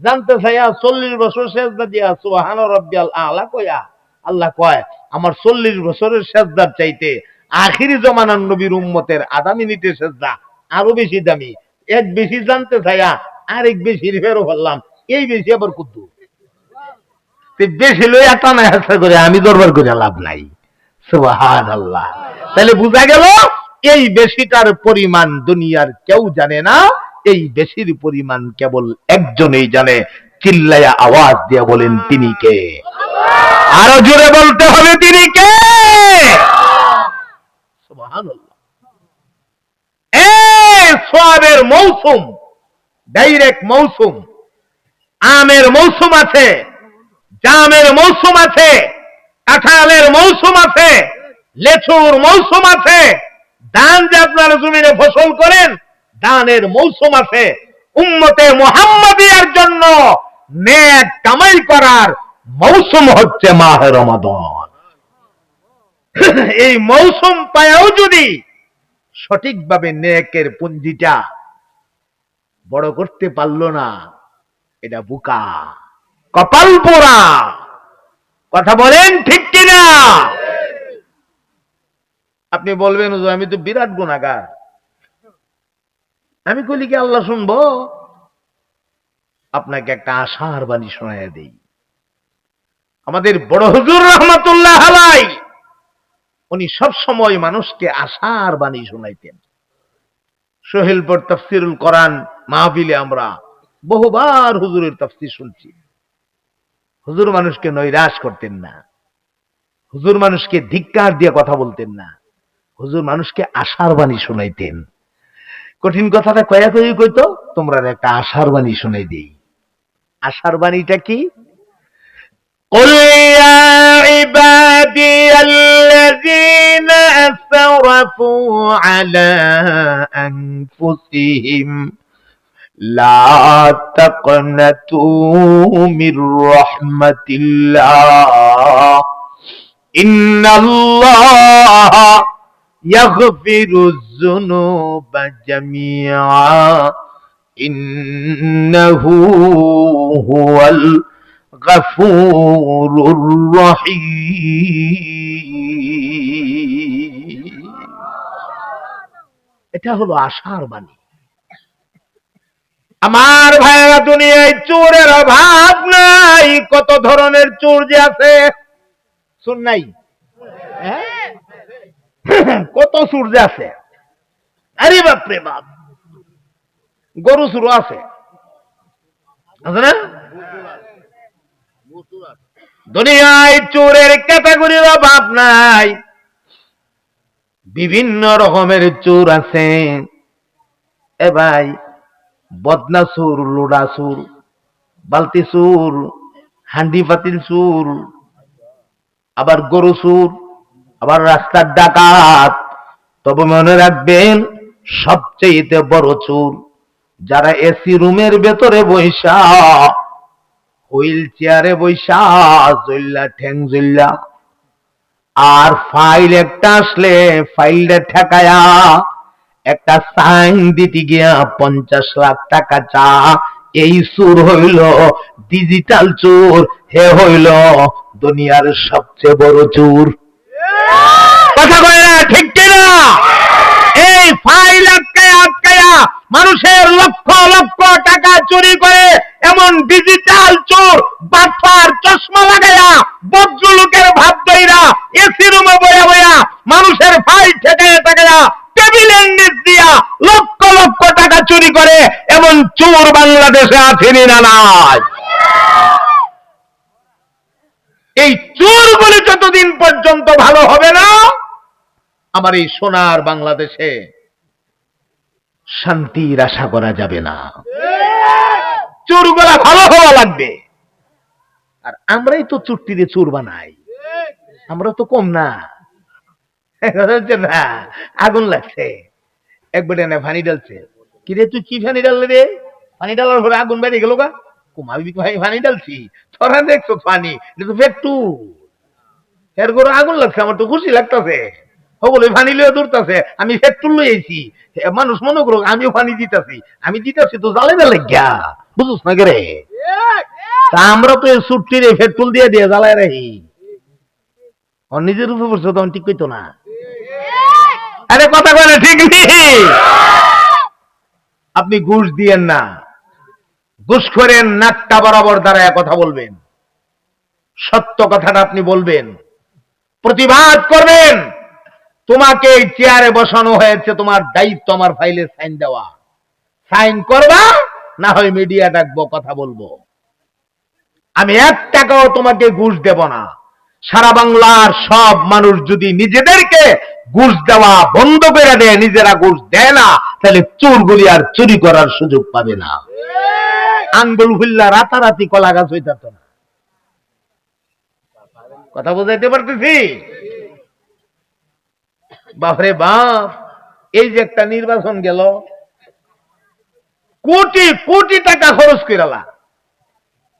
[SPEAKER 1] জানতে চাইয়া 40 বছর সেজদা দিয়া সুবহান রাব্বিয়াল আলা কয়া আল্লাহ কয় আমার 40 বছরের সেজদার চাইতে আখিরি জমানার নবীর উম্মতের আধা মিনিটের সেজদা আরো বেশি দামি। এক বেশি জানতে চাইয়া আরেক বেশি ফেরো বললাম। এই বেশি আবার কুদ্দু বেশি লইয়া টানা হেসা করে আমি দরবার করে লাভ নাই। সুবহানাল্লাহ। তাহলে বোঝা গেল এই বেশিটার পরিমাণ দুনিয়ার কেউ জানে না। এই বেশির পরিমাণ কেবল একজনই জানে। চিল্লায়া আওয়াজ দিয়ে বলেন তিনি কে? আরো জোরে বলতে হবে তিনি কে? সুবহানাল্লাহ। এই সওয়াবের মৌসুম, ডাইরেক্ট মৌসুম। আমের মৌসুম আছে, জামের মৌসুম আছে, কাঁঠালের মৌসুম আছে, লেচুর মৌসুম আছে, ধান যে আপনারা জমিনে ফসল করেন ধানের মৌসুম আছে। উম্মতে মুহাম্মাদিয়ার জন্য নেক কামাই করার মৌসুম হচ্ছে মাহে রমাদান। এই মৌসুম পায়াও যদি সঠিকভাবে নেকের পুঞ্জিটা বড় করতে পারলো না, এটা বোকা, কপাল পোড়া। কথা বলেন ঠিক কিনা? আপনি বলবেন আমি তো বিরাট গুনাহগার, আমি কইলি কি আল্লাহ শুনবো? আপনাকে একটা আশার বাণী শোনাইয়া দেই। আমাদের বড় হুজুর রহমাতুল্লাহ আলাইহি উনি সব সময় মানুষকে আশার বাণী শোনাইতেন। সোহেলপুর তাফসিরুল কোরআন মাহফিলে আমরা বহুবার হুজুরের তাফসির শুনছি। হুজুর মানুষকে নৈরাশ করতেন না, হুজুর মানুষকে ধিক্কার দিয়ে কথা বলতেন না, হুজুর মানুষকে আশার বাণী শোনাইতেন। কঠিন কথাটা কয়া কই কইতো, তোমরা একটা আশার বাণী শোনাই দেই। আশার বাণীটা কি? قل يا عبادي الذين أسرفوا على أنفسهم لا تقنطوا من رحمة الله إن الله يغفر الذنوب جميعا إنه هو الغفور الرحيم। এটা হলো আশার বাণী। আমার ভাইরা, দুনিয়ায় চোরের অভাব নাই। কত ধরনের চোর যে আছে, চোর নাই? কত চোর যে আছে, আরে বাপরে বাপ। গরু চোর আছে, আছে না? দুনিয়ায় চোরের ক্যাটাগরির অভাব নাই। বিভিন্ন রকমের চোর আছে। এ ভাই, বদনা চোর, লোডা চোর, বালতি চোর, হান্ডি পাতিল চোর, আবার গরু চোর, আবার রাস্তার ডাকাত। তবে মনে রাখবেন, সবচেয়ে বড় চোর যারা এসি রুমের ভেতরে বৈশা হুইল চেয়ারে বৈশা জল্লা ঠ্যাং জল্লা, আর ফাইল একটা আসলে ফাইলটা ঠেকায়া একটা সাইন দিতে গিয়া 50 লাখ টাকা চা। এই চোর হইল ডিজিটাল চোর, হে হইল দুনিয়ার সবচেয়ে বড় চোর। কথা কয় না ঠিক কিনা? এই ফাইল আটকায়া আটকায়া মানুষের লক্ষ লক্ষ টাকা চুরি করে এমন ডিজিটাল চোর বাটপার চশমা লাগায়া ভদ্রলোকের ভাব দইরা এসি রুমে বয়া বয়া মানুষের ফাইল ঠেকায়া ঠেকায়া টেবিলের নিচ দিয়া লক্ষ লক্ষ টাকা চুরি করে এমন চোর বাংলাদেশে আছেনি না নাই? এই চোরগুলি যতদিন পর্যন্ত ভালো হবে না, আমার এই সোনার বাংলাদেশে শান্তির আশা করা যাবে না। চোরগুলা ভালো হওয়া লাগবে। আর আমরাই তো চুট্টি দিয়ে চোর বানাই, আমরা তো কম না। না আগুন লাগছে, একবারে না পানি ডালছে। কিরে তুই কি পানি ডাললে রে? পানি ডালার পরে আগুন বেরিয়ে গেল গা। কুমাবি পানি ডালছি, তোরা দেখছো পানি, এটা তো পেট্রোল। এর করে আগুন লাগছে, আমার তো খুশি লাগতেছে। বলে পানি লিয়ে দৌড়তেছে, আমি পেট্রোল লইছি। মানুষ মনে করুক আমিও পানি দিতেছি, আমি দিতেছি তো জ্বালাইবে লাগিয়া, বুঝুস না রে? তা আমরা তো এই ছুট্টির পেট্রোল দিয়ে দিয়ে জ্বালাই রাখি। নিজের উপর পড়ছো তখন ঠিক কইতো না। আরে কথা বলে ঠিক নেই। আপনি ঘুষ দিয়েন না, ঘুষ করেন নাকটা বরাবর দাঁড়ায় কথা বলবেন, সত্য কথাটা আপনি বলবেন, প্রতিবাদ করবেন। তোমাকে এই চেয়ারে বসানো হয়েছে, তোমার দায়িত্ব আমার ফাইলে সাইন দেওয়া। সাইন করবা, না হয় মিডিয়া ডাকবো, কথা বলবো। আমি 1 টাকাও তোমাকে ঘুষ দেব না। সারা বাংলার সব মানুষ যদি নিজেদেরকে ঘুষ দেওয়া বন্ধ করে দেয়, নিজেরা ঘুষ দেয় না, তাহলে চোরগুলি আর চুরি করার সুযোগ পাবে না। আঙ্গুল হুল্লা রাতারাতি কলা গাছ হইতাত না। কথা বুঝাইতে পারতেছি? বাপরে বাপ, এই যে একটা নির্বাচন গেল, কোটি কোটি টাকা খরচ করালা।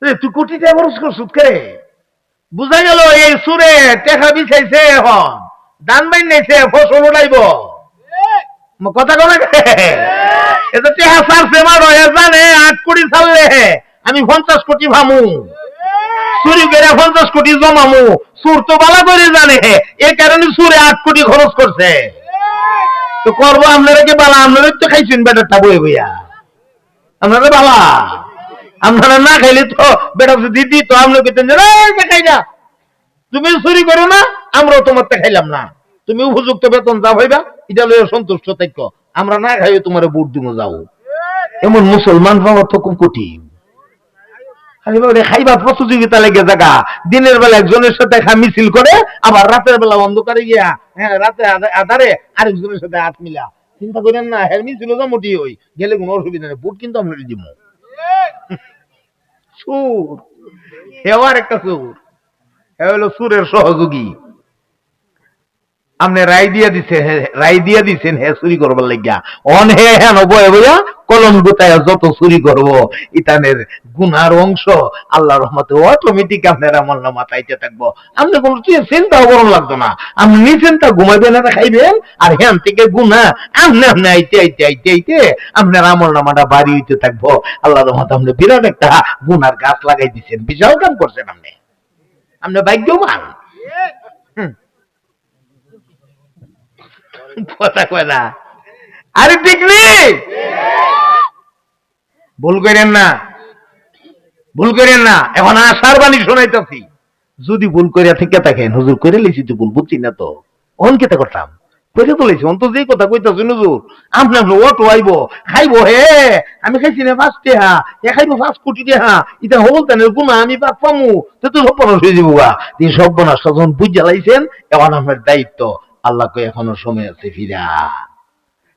[SPEAKER 1] তুই কোটি টাকা খরচ করছ কে? বুঝা গেল এই সুরে টেকা বিছাইছে, এখন দান বাইন নাইছে, ফসল উঠাইব। কথা কবে এটা টেকা সারছে মারো, জানে 8 কোটি ছাড়লে আমি 50 কোটি ভামু, চুরি করে 50 কোটি জমামু। সুর তো বালা করে জানে, এই কারণে সুরে 8 কোটি খরচ করছে। তো করবো আপনারা কি বালা? আপনারা তো খাইছেন বেটারটা বয়ে বইয়া, আপনারা বালা। আপনারা না খাইলে তো বেটা দিদি তো আপনাকে খাই না, তুমি চুরি করো না, আমরাও তোমার খাইলাম না, তুমি উপযুক্ত বেতন যা হইবা এটা লইয়া সন্তুষ্ট থাকো, আমরা না খাইও তোমার ভোট দিব যাও। এমন মুসলমান পাওয়া তো খুব কঠিন। খাইবা প্রতিযোগিতা লেগে জায়গা, দিনের বেলা একজনের সাথে মিছিল করে, আবার রাতের বেলা অন্ধকারে গিয়া রাতে আধারে আরেকজনের সাথে হাত মিলা। চিন্তা করেন না, হ্যাঁ মিছিল তো মোটি হই গেলে কোনো অসুবিধা নেই, ভোট কিন্তু আমরা দিব। সুর হেওয়ার একটা সুর, হে হলো সুরের সহযোগী। আপনি রায় দিয়া দিচ্ছেন হে চুরি করবার লাগিয়া, অন হে হেন বয়ে বইয়া কলম গুতায় যত চুরি করব, ইতানের গুনার অংশ আল্লাহ রহমতে অটোমেটিক আপনার আমল নামা চাইতে থাকবো। আপনি কোনো চিন্তাও করুন লাগতো না, আপনি নিশ্চিন্তা ঘুমাইবেন আর খাইবেন, আর হ্যান থেকে গুনা আপনি আপনি আইতে আইতে আইতে আইতে আপনার আমল নামাটা বাড়ি হইতে থাকবো। আল্লাহ রহমতে আপনি বিরাট একটা গুনার গাছ লাগাই দিচ্ছেন, বিশাল কাম করছেন আপনি, আপনি ভাগ্যবান। কথা কয় না, আরে ঠিক নেই। ভুল করেন না, ভুল করেন না। এখন আশার বাণী শোনাইতেছি, যদি ভুল করিয়া থেকে থাকেন, হুজুর করে লিখছি তো ভুল বুঝছি না তো, অন কেতে করতাম করে তো লেছি, অন্ত যে কথা কইতাছি হুজুর, আপনার অটো আইব খাইবো, হে আমি খাইছি না 5 টাকা, এ খাইবো 5 কোটি টাকা, এটা হল তেনের গুণা আমি পাক পামু, তো তো সর্বনাশ হয়ে যাবো গা। এই সর্বনাশটা যখন বুঝ জ্বালাইছেন, এখন আপনার দায়িত্ব, আল্লাহকে এখনো সময় আছে, ফিরা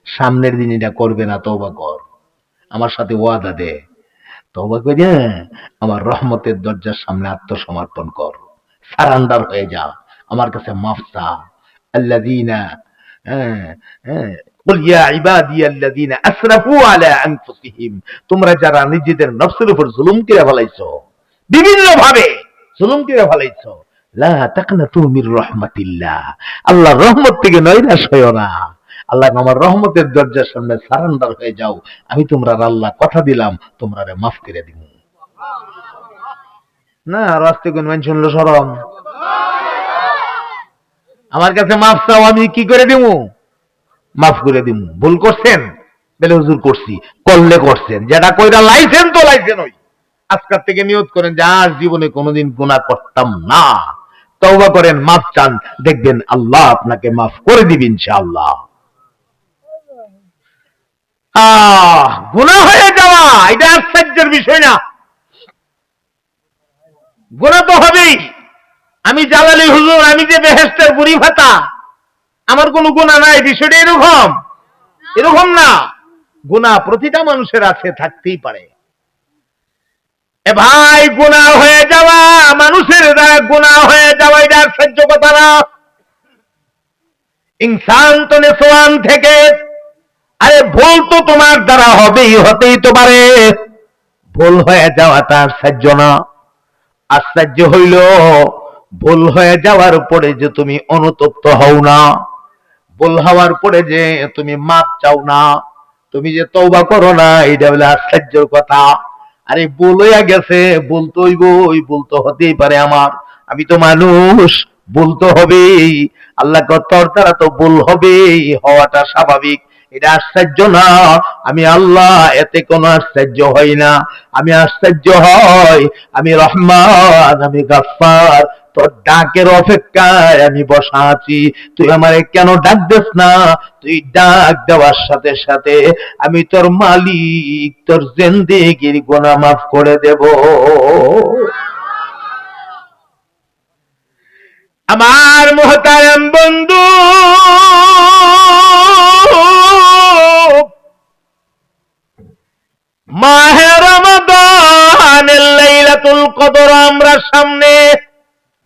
[SPEAKER 1] সামনের দিন এটা করবে না, তওবা কর, আমার সাথে ওয়াদা দে, তওবা করে আমার রহমতের দরজার সামনে আত্মসমর্পণ কর, সারান্ডার হয়ে যা, আমার কাছে মাফ চা। আল্লাযীনা কুল ইয়া ইবাদিয়াল্লাযীনা আসরাফু আলা আনফুসিহিম, তোমরা যারা নিজেদের নফসের উপর জুলুম করে ফেলাইছো, বিভিন্ন ভাবে জুলুম করে ফেলাইছ। লা তাকনাতু মির রাহমাতিল্লাহ, আল্লাহর রহমত থেকে নৈরাশ হইও না। আল্লাহ আমার রহমতের দরজার সামনে সারেন্ডার হয়ে যাও, আমি তোমরা আল্লাহ কথা দিলাম তোমরা মাফ করে দিব। না রাস্তে কোন মানুষ শুনলো শরম, আমার কাছে মাফ চাও, আমি কি করে দিব? মাফ করে দিব। ভুল করছেন বলে হুজুর করছি, করলে করছেন, যেটা কইরা লাইছেন তো লাইছেন। ওই আজকাল থেকে নিয়ত করেন যে আর জীবনে কোনোদিন গুনাহ করতাম না, তওবা করেন, মাফ চান, দেখবেন আল্লাহ আপনাকে মাফ করে দিবেন ইনশাআল্লাহ। গুনাহ হয়ে যাওয়া এটা আশ্চর্যের বিষয় না, গুনাহ তো হবেই। আমি জালালি হুজুর, আমি যে বেহেশতের বুড়ি ভাতা, আমার কোনো গুনাহ নাই, বিষয়টা এরকম এরকম না। গুনাহ প্রতিটা মানুষের আছে, থাকতেই পারে। এ ভাই, গুনাহ হয়ে যাওয়া, মানুষের দ্বারা গুনাহ হয়ে যাওয়া এটা আশ্চর্য কথা না। ইনসান তো নেসওয়ান থেকে, আরে ভুল তো তোমার দ্বারা হবেই, হতেই তো পারে। ভুল হয়ে যাওয়াটা আশ্চর্য না। আশ্চর্য হইল ভুল হয়ে যাওয়ার পরে যে তুমি অনুতপ্ত হও না, ভুল হওয়ার পরে যে তুমি মাপ চাও না, তুমি যে তওবা করো না, এটা হলো আশ্চর্যের কথা। আরে ভুল হইয়া গেছে, ভুল তো হইবই, ভুল তো হতেই পারে আমার, আমি তো মানুষ, ভুল তো হবেই। আল্লাহ তোর দ্বারা তো ভুল হবেই, হওয়াটা স্বাভাবিক, এটা আশ্চর্য না। আমি আল্লাহ, এতে কোনো আশ্চর্য হয় না। আমি আশ্চর্য হয়, আমি রহমান, আমি গাফফার, তোর ডাকের অপেক্ষায় আমি বসা আছি। তুই আমারে কেন ডাক দিস না? তুই ডাক দেওয়ার সাথে সাথে আমি তোর মালিক, তোর জিন্দেগির গুনাহ মাফ করে দেব। আমার মুহতারাম বন্ধু, মাহে রমাদানের লাইলাতুল কদর আমরা সামনে,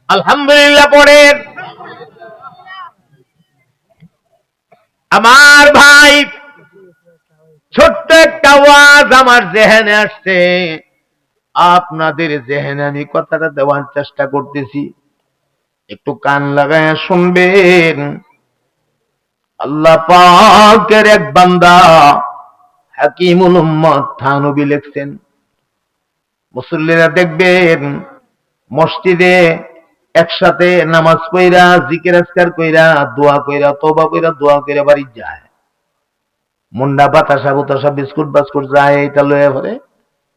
[SPEAKER 1] আলহামদুলিল্লাহ পড়েন। আমার ভাই, ছোট্ট একটা ওয়াজ আমার জেহেনে আসছে, আপনাদের জেহেনে আমি কথাটা দেওয়ার চেষ্টা করতেছি, একটু কান লাগায় শুনবেন। আল্লাহ পাকের এক বান্দা হাকিমুল উম্মত থানবী লিখছেন, মুসল্লিরা দেখবেন মসজিদে একসাথে নামাজ পড়া, জিকির আজকার কইরা, দোয়া কইরা, তওবা কইরা, দোয়া কইরা বাড়ি যায়। মুন্ডা বাতাসা বুতাসা বিস্কুট বাস্কুট যায়, এটা লয়ে পরে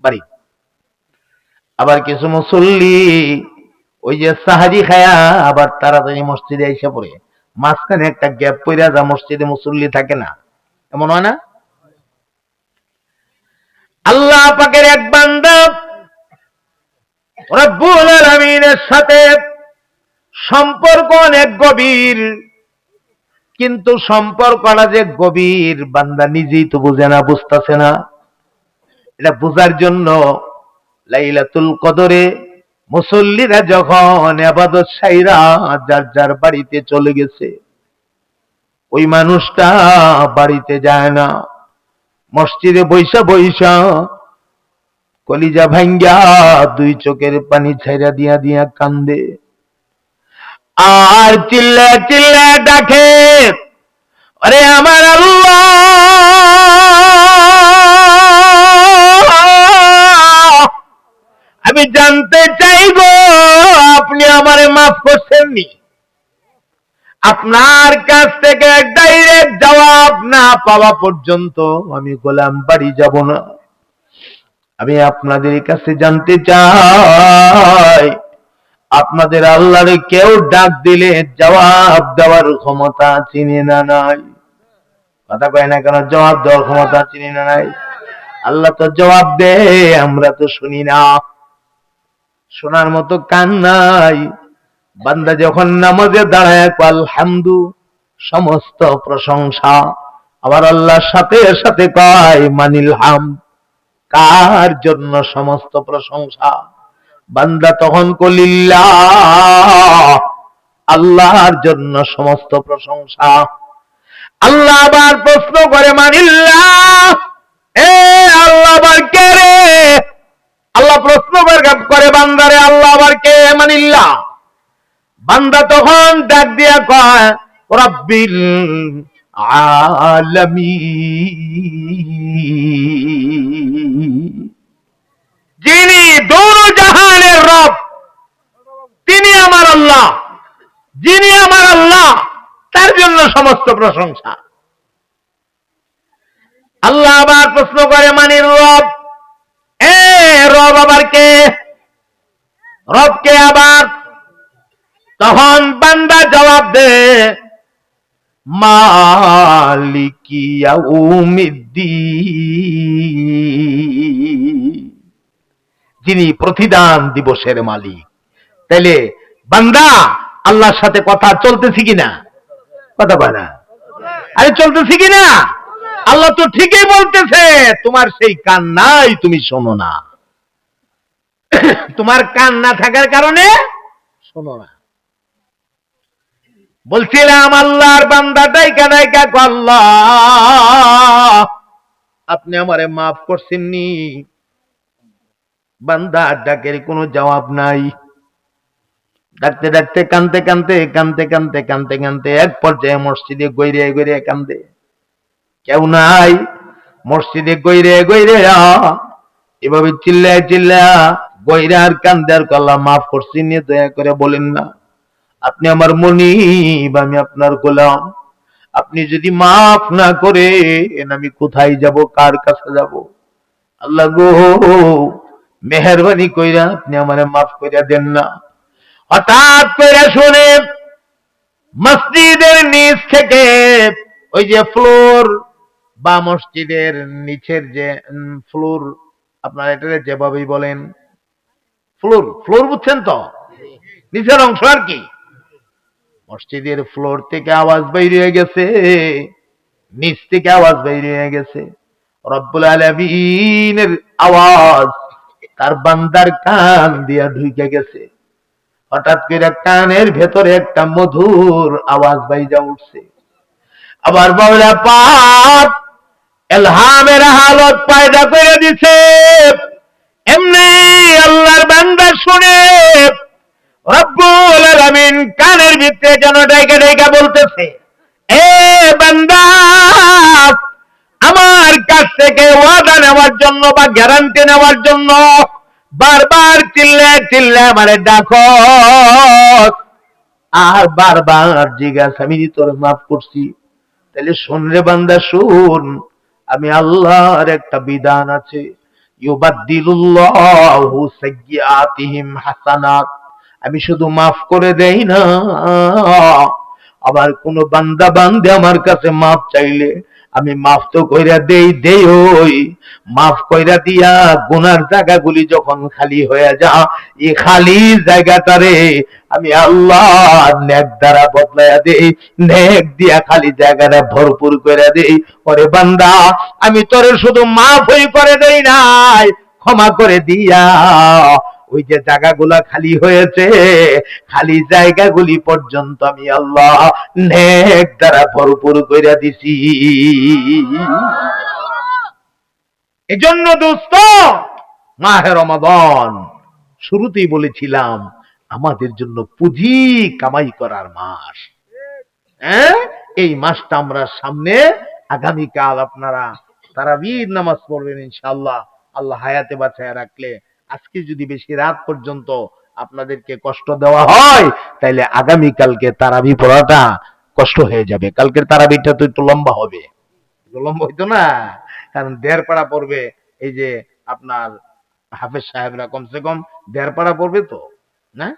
[SPEAKER 1] বাড়ি। আবার কিছু মুসল্লি ওই যে সাহারি খায়া আবার তাড়াতাড়ি মসজিদে এসে পড়ে, মাঝখানে একটা গ্যাপ পইরা যা, মসজিদে মুসল্লি থাকে না, এমন হয় না? আল্লাহ পাকের এক বান্দা রব্বুল আলামিনের সাথে সম্পর্ক অনেক গভীর, কিন্তু সম্পর্কটা যে গভীর বান্দা নিজেই তো বুঝে না, বুঝতেছে না। এটা বুঝার জন্য লাইলাতুল কদরে মুসল্লিরা যখন ইবাদত সাইরা যার যার বাড়িতে চলে গেছে, ওই মানুষটা বাড়িতে যায় না, মসজিদে বৈশা বৈশা কলিজা ভাঙ্গা দুই চোখের পানি ছাইরা দিয়া দিয়া কান্দে, আর চিল্লা চিল্লা ডাকে, আরে আমার আল্লাহ, আমি জানতে চাইব আপনি আমারে মাফ করছেননি? আপনার কাছ থেকে ডাইরেক্ট জবাব না পাওয়া পর্যন্ত আমি গোলাম বাড়ি যাব না। আমি আপনাদের কাছে জানতে চাই, আপনাদের আল্লাহরে কেউ ডাক দিলে জবাব দেওয়ার ক্ষমতা চিনি না নাই? কথা কয় না কেন? জবাব দেওয়ার ক্ষমতা চিনি না নাই? আল্লাহ তো জবাব দেয়, আমরা তো শুনি না, শোনার মতো কান নাই। বান্দা যখন নামাজে দাঁড়ায় আলহামদু, সমস্ত প্রশংসা আবার আল্লাহর সাথে সাথে কয় মানিল হাম, কার জন্য সমস্ত প্রশংসা? বান্দা তখন কলিল্লাহ, আল্লাহর জন্য সমস্ত প্রশংসা। আল্লাহ আবার প্রশ্ন করে মানিল্লাহ, এ আল্লাহ আবার কে রে? আল্লাহ প্রশ্ন করে বান্দারে, আল্লাহ আবার কে? মানিল্লাহ। বান্দা তখন ডাক দিয়া কয় রব্বিল আলামিন, যিনি দৌড় জাহানের রব, তিনি আমার আল্লাহ। যিনি আমার আল্লাহ, তার জন্য সমস্ত প্রশংসা। আল্লাহ আবার প্রশ্ন করে মানির রব, এ রব আবার কে? রব কে আবার? তখন বান্দা জবাব দে মালিকি ইয়াউমিদ্দিন, যিনি প্রতিদান দিবসের মালিক। তাইলে বান্দা আল্লাহর সাথে কথা চলতেছি কিনা? কথা বলে না, আরে চলতেছি কিনা? আল্লাহ তো ঠিকই বলতেছে, তোমার সেই কান নাই, তুমি শোনো না। তোমার কান না থাকার কারণে শোনো না। বলছিলাম আল্লাহর বান্দা ডাইকা ডাইকা আল্লাহ আপনি আমারে মাফ করছেননি। বান্দা ডাকের কোনো জবাব নাই। ডাকতে ডাকতে কানতে কানতে কানতে কানতে কানতে কানতে এক পর্যায়ে মসজিদে গইরে গইরে কান্দে, কেউ নাই। মসজিদে গইরে গইরে এভাবে চিল্লায় চিল্লা গইরা আর কান্দে আর আল্লাহ মাফ করছেননি, দয়া করে বলেন না। আপনি আমার মুনিব, আমি আপনার গোলাম। আপনি যদি মাফ না করে আমি কোথায় যাব, কার কাছে যাব? আল্লাহ গো, মেহেরবানি কইরা আপনি আমারে মাফ কইরা দেন না। হঠাৎ করে শুনে মসজিদের নিচ থেকে, ওই যে ফ্লোর বা মসজিদের নিচের যে ফ্লোর, আপনারা এটা যেভাবেই বলেন ফ্লোর, ফ্লোর বুঝছেন তো, নিচের অংশ আর কি। মসজিদের ফ্লোর থেকে আওয়াজ বেরিয়ে গেছে, নিচ থেকে আওয়াজ বেরিয়ে গেছে। রব্বুল আলামিনের আওয়াজ তার বান্দার কান দিয়া ঢুকে গেছে। হঠাৎ করে কানের ভেতরে একটা মধুর আওয়াজ বাইজা উঠছে। আবার মাওলা পাক ইলহামের হালত পয়দা করে দিছে। এমনি আল্লাহর বান্দা শুনে রব্বুল আলামিন কানের ভিতরে যেন ডাইকা ডাইকা বলতেছে, এ বান্দা, আমার কাছ থেকে ওয়াদা নেওয়ার জন্য বা গ্যারান্টি নেওয়ার জন্য বারবার চিল্লায় চিল্লায় আমারে ডাকো, আর বারবার জিজ্ঞাসা আমি তোর মাফ করছি। তাহলে শোন রে বান্দা, শুন, আমি আল্লাহর একটা বিধান আছে, ইউবাদদিলুল্লাহু সাইয়্যাতিহিম হাসানাত। আমি শুধু মাফ করে দেই না, আবার কোন বান্দা বান্দে আমার কাছে মাফ চাইলে আমি মাফ তো কইরা দেই ওই মাফ কইরা দিয়া গুনার জায়গাগুলি যখন খালি হয়ে যা, এই খালি জায়গাটারে আমি আল্লাহ নেক দ্বারা বদলাইয়া দেই, নেক দিয়া খালি জায়গাটা ভরপুর কইরা দেই। ওরে বান্দা, আমি তোরে শুধু মাফই করে দেই নাই, ক্ষমা করে দিয়া ওই যে জায়গাগুলা খালি হয়েছে, খালি জায়গাগুলি পর্যন্ত আমি আল্লাহ নেক দ্বারা ভরপুর কইরা দিছি। এজন্য দোস্ত, মাহে রমাদান শুরুতেই বলেছিলাম আমাদের জন্য পুঁজি কামাই করার মাস। হ্যাঁ, এই মাসটা আমরা সামনে, আগামীকাল আপনারা তারাবির নামাজ পড়বেন ইনশাআল্লাহ, আল্লাহ হায়াতে বাঁচায় রাখলে। আজকে যদি বেশি রাত পর্যন্ত আপনাদেরকে কষ্ট দেওয়া হয়, তাইলে আগামীকালকে তারাবি পড়াটা কষ্ট হয়ে যাবে। কালকের তারাবিটা তো একটু লম্বা হবে, লম্বা হইতো না, কারণ 1.5 পারা পড়বে। এই যে আপনার হাফেজ সাহেবরা কমসে কম 1.5 পারা পড়বে তো না,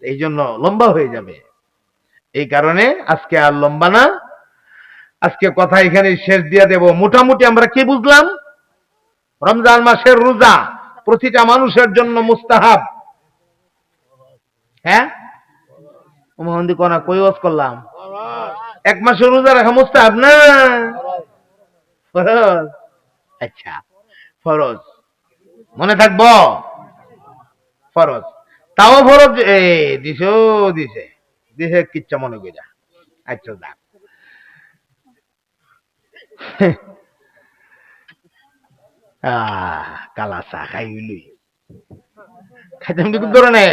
[SPEAKER 1] এই জন্য লম্বা হয়ে যাবে। এই কারণে আজকে আর লম্বা না, আজকে কথা এখানে শেষ দিয়ে দেব। মোটামুটি আমরা কি বুঝলাম? রমজান মাসের রোজা প্রতিটা মানুষের জন্য মুস্তাহাব। হ্যাঁ, মোহাম্মদি কোনা কই ওয়াজ করলাম, 1 মাসের রোজা রাখা মুস্তাহাব না ফরজ? আচ্ছা, ফরজ মনে থাকবো, ফরজ। তাও ফরজ দিছে দিছে কিচ্ছা মনে কইরা। আচ্ছা যাক, কালা চা খাই হইলই খাইতাম কিন্তু ধরে নে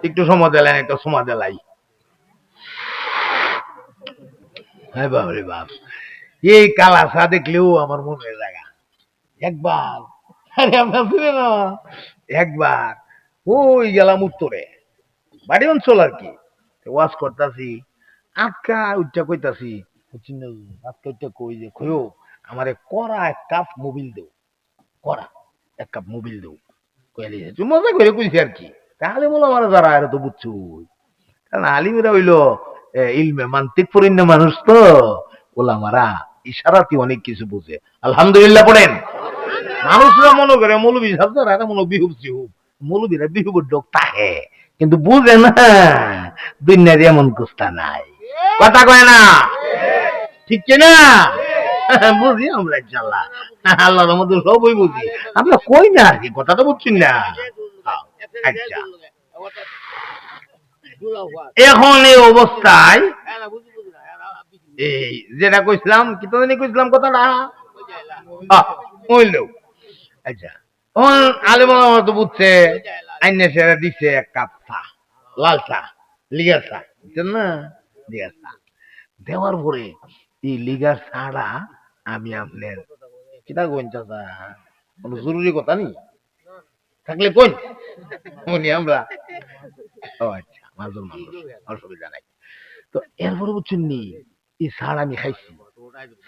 [SPEAKER 1] একটু সময় দিলেন, একটা সময় দিলাই। হ্যাঁ বাবরে বাপ, এই কালা চা দেখলেও আমার মনের জায়গা। একবার, আরে আপনার শুনে না, একবার ওই গেলাম উত্তরে, বাড়ি অঞ্চল আর কি, ওয়াজ করতাছি, আটকা উচ্চা কইতাছি, আটকা উচ্চা কই যে কইও আমারে করা এক কাপ মোবিল দেও, করা এক কাপ মোবিল দেও, কইলি তুই মজা করে কইছি আর কি। তাহলে বলো আমার যারা আর তো বুঝছো, কারণ আলিমরা হইলো ইলমে মান্তিক পরিণ্য মানুষ তো, ওলামারা ইশারাতে অনেক কিছু বুঝে। আলহামদুলিল্লাহ পড়েন। মানুষরা মনে করে মৌলবী সাহেব এরা মনে বিহুব সিহুব, মৌলবীরা বিহুবের ডোক তাহে, কিন্তু বুঝে না দুনিয়ার এমন কুস্তা নাই। কথা কয় না, ঠিক কিনা? বুঝি আমরা ইনশাল্লাহ, আল্লাহর রহমতে সবই বুঝি। আমরা কই না আর কি, কথাটা বুঝছেন না? আচ্ছা, এখন এই অবস্থায় এই যেটা কইছিলাম, কি তো জানি কইছিলাম কথাটা, কইলেও আচ্ছা, আলেম তো বুঝছে, আইনে সেরা দিছে এক কাপ চা, লাল চা, লিগার চা, বুঝছেন না, লিগার চা দেওয়ার পরে এই লিগার চাটা আমি আপনার কিটা কইন চাচা, কোনো জরুরি কথা নেই, থাকলে কইন উনি আমরা, ও আচ্ছা মাজুর মানুষ, অসুবিধা নাই। তো এরপরে বুঝছেন নি, এই চাড় আমি খাইছি,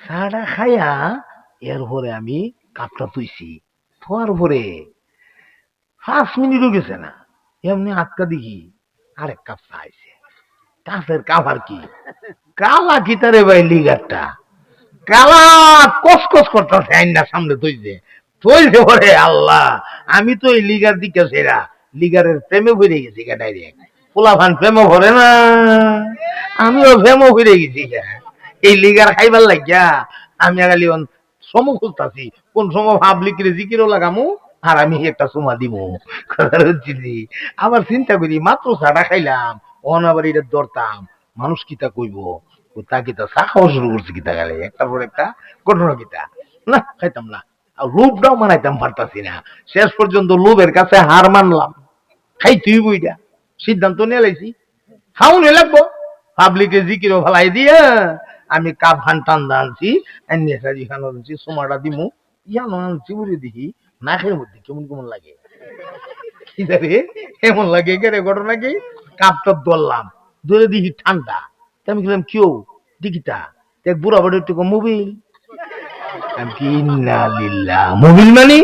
[SPEAKER 1] চাটা খাইয়া এরপরে আমি কাপটা তুইছি, থোয়ার পরে 5 মিনিটও গেছে না, এমনি আটকা দেখি আরেক কাপ চা আইছে, কাপের কাভার কি কালা কিতারে ভাই, লিগারটা কালা কসকস করতেছে, আইনা সামনে তৈছে তৈছে পরে আল্লাহ, আমি তো এই লিগার দিকে সেরা লিগারের প্রেমে ভরে গেছি গা, ডাইরেক্ট পোলাভান প্রেমে ভরে না, আমিও প্রেমে ভরে গেছি গা এই লিগার খাইবার লাগিয়া। আমি আগালি সম খুঁজতাছি কোন সময় ভাবলিক রে জিকিরও লাগামু আর আমি একটা চুমা দিব, কথা হচ্ছি। আবার চিন্তা করি মাত্র চাটা খাইলাম, অন আবার এটা দরতাম, মানুষ কিতা কইব, তা কিতা চা খাওয়া শুরু করছে কিতা গেলে একটার পর একটা ঘটনা কিতা, না খাইতাম না, আর লোভটাও মানাইতাম পারতাছি না, শেষ পর্যন্ত লোভের কাছে হার মানলাম, খাইতেই বইটা সিদ্ধান্ত নিয়ে লাইছি, খাওয়ানো লাগবো, পাবলিকে জিকিরও ফেলাই দিয়ে আমি কাপ ভান টান্দা আনছি, নেশারি খান আনছি, সোমাটা দিমু, ইয়ানো আনছি বুঝে দেখি নাকের মধ্যে কেমন কেমন লাগে, কি জানি এমন লাগে কেরে, ঘটনা কি কাপটা ধরলাম, ধরে দেখি ঠান্ডা, আমি বললাম কেউ দিকিটা দেখ বুড়া বড় একটু মোবিল, আমি কি ইন্না লিল্লাহ, মোবিল মানে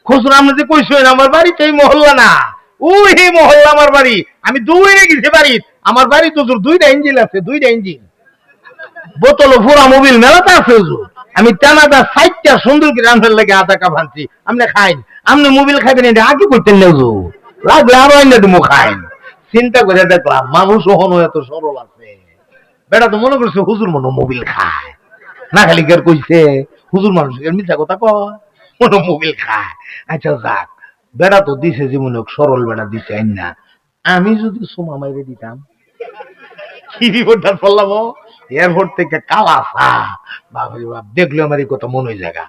[SPEAKER 1] খুচরা আমরা যে কইছেন আমার বাড়ি তো এই মহল্লা না, ওই এই মহল্লা আমার বাড়ি, আমি দৌড়ে গেছি বাড়ি, আমার বাড়ি তো 2টা ইঞ্জিন আছে, 2টা ইঞ্জিন, বোতল ফুরা মোবিল মেলাতে আছে হুজুর, আমি টানাটা 60টা সুন্দর করে রান্নার লাগে আধা কাপ আনছি, আপনি খাইন, আপনি মোবিল খাইবেন এটা আগে করতেন না হুজুর, লাগলে আরো আইনে তুমি খাইন। চিন্তা করে দেখলাম মানুষ ওখানে এত সরল আছে, বেটা তো মনে করছে হুজুর মনে মোবিল খায়, না খালি কের কইছে হুজুর মানুষ মিথ্যা কথা কয়, মনে মোবিল খায়। আচ্ছা যাক, বেড়া তো দিছে যেমন হোক, সরল বেড়া দিছে না, আমি যদি সোমা মাইরে দিতাম কি বিপদটা পড়লাম, এয়ারপোর্ট থেকে কালা চা, বাপরে বাপ, দেখলে আমার এই কথা মনে হয়ে জায়গা,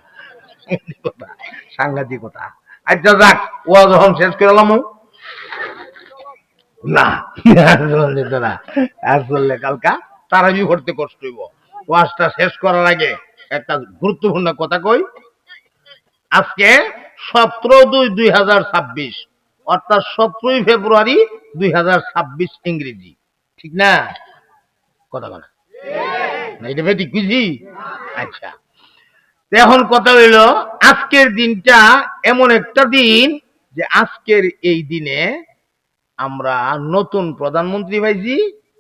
[SPEAKER 1] সাংঘাতিক কথা। আচ্ছা যাক, ও যখন শেষ করলাম না, আর চললে কালকা তারাবি করতে কষ্ট হইব, ওয়াজটা শেষ করার আগে একটা গুরুত্বপূর্ণ কথা কই, আজকে 17/2/2026, অর্থাৎ 17 ফেব্রুয়ারি 2026 ইংরেজি, ঠিক না? কথা বলা না, এটা ঠিক বুঝি। আচ্ছা, এখন কথা হইল আজকের দিনটা এমন একটা দিন যে আজকের এই দিনে আমরা নতুন প্রধানমন্ত্রী পাইছি,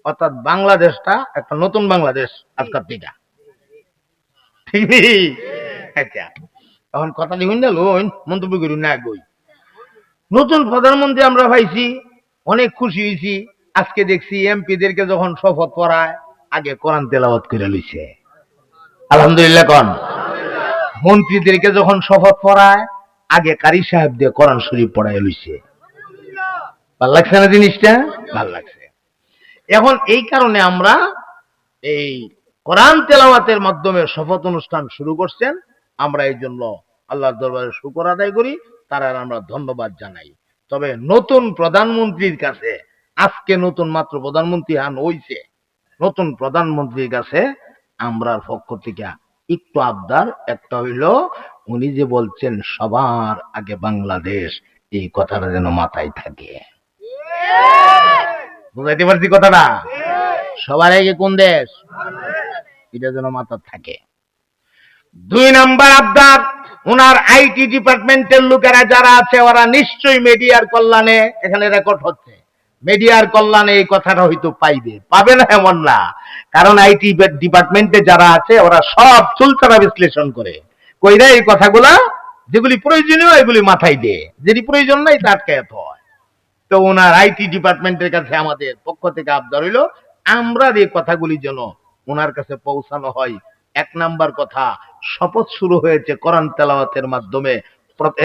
[SPEAKER 1] অর্থাৎ বাংলাদেশটা একটা নতুন বাংলাদেশ আজকের থেকে, ঠিক নেই? আচ্ছা, এখন কথা লিখুন না, লোন মন্তব্য করুন না, গই নতুন প্রধানমন্ত্রী আমরা পাইছি, অনেক খুশি হয়েছি। আজকে দেখছি এমপিদেরকে যখন শপথ পড়ায় আগে কোরআন তেলাওয়াত করে লইছে, আলহামদুলিল্লাহ কন। মন্ত্রীদেরকে যখন শপথ পড়ায় আগে কারি সাহেব দিয়ে কোরআন শরীফ পড়ায় লইছে, ভাল লাগছে না জিনিসটা? ভাল লাগছে। এখন এই কারণে আমরা এই কোরআন তেলাওয়াতের মাধ্যমে শপথ অনুষ্ঠান শুরু করছেন, আমরা এই জন্য আল্লাহর দরবারে শুকর আদায় করি, তারা আমরা ধন্যবাদ জানাই। তবে নতুন প্রধানমন্ত্রীর কাছে, আজকে নতুন মাত্র প্রধানমন্ত্রী হইছে, নতুন প্রধানমন্ত্রীর কাছে আমরার পক্ষ থেকে একটু আবদার, একটা হইল উনি যে বলছেন সবার আগে বাংলাদেশ, এই কথাটা যেন মাথায় থাকে। বুঝাইতে পারছি কথাটা? সবার আগে কোন দেশ, এটা যেন মাথায় থাকে। 2 নাম্বার আবদার, ওনার আইটি ডিপার্টমেন্টের লোকেরা যারা আছে ওরা নিশ্চয়ই মিডিয়ার কল্যাণে, এখানে রেকর্ড হচ্ছে, মিডিয়ার কল্যাণে এই কথাটা হয়তো পাবে না এমন না, কারণ আইটি ডিপার্টমেন্টে যারা আছে ওরা সব চুলচারা বিশ্লেষণ করে কইরা এই কথাগুলা যেগুলি প্রয়োজনীয় এগুলি মাথায় দেয়, যেটি প্রয়োজন নাই তা আটকায় হয়। তো ওনার আইটি ডিপার্টমেন্টের কাছে আমাদের পক্ষ থেকে আবদার হইল আমরা এই কথাগুলি যেন ওনার কাছে পৌঁছানো হয়। 1 নাম্বার কথা, শপথ শুরু হয়েছে কোরআন তেলাওয়াতের মাধ্যমে,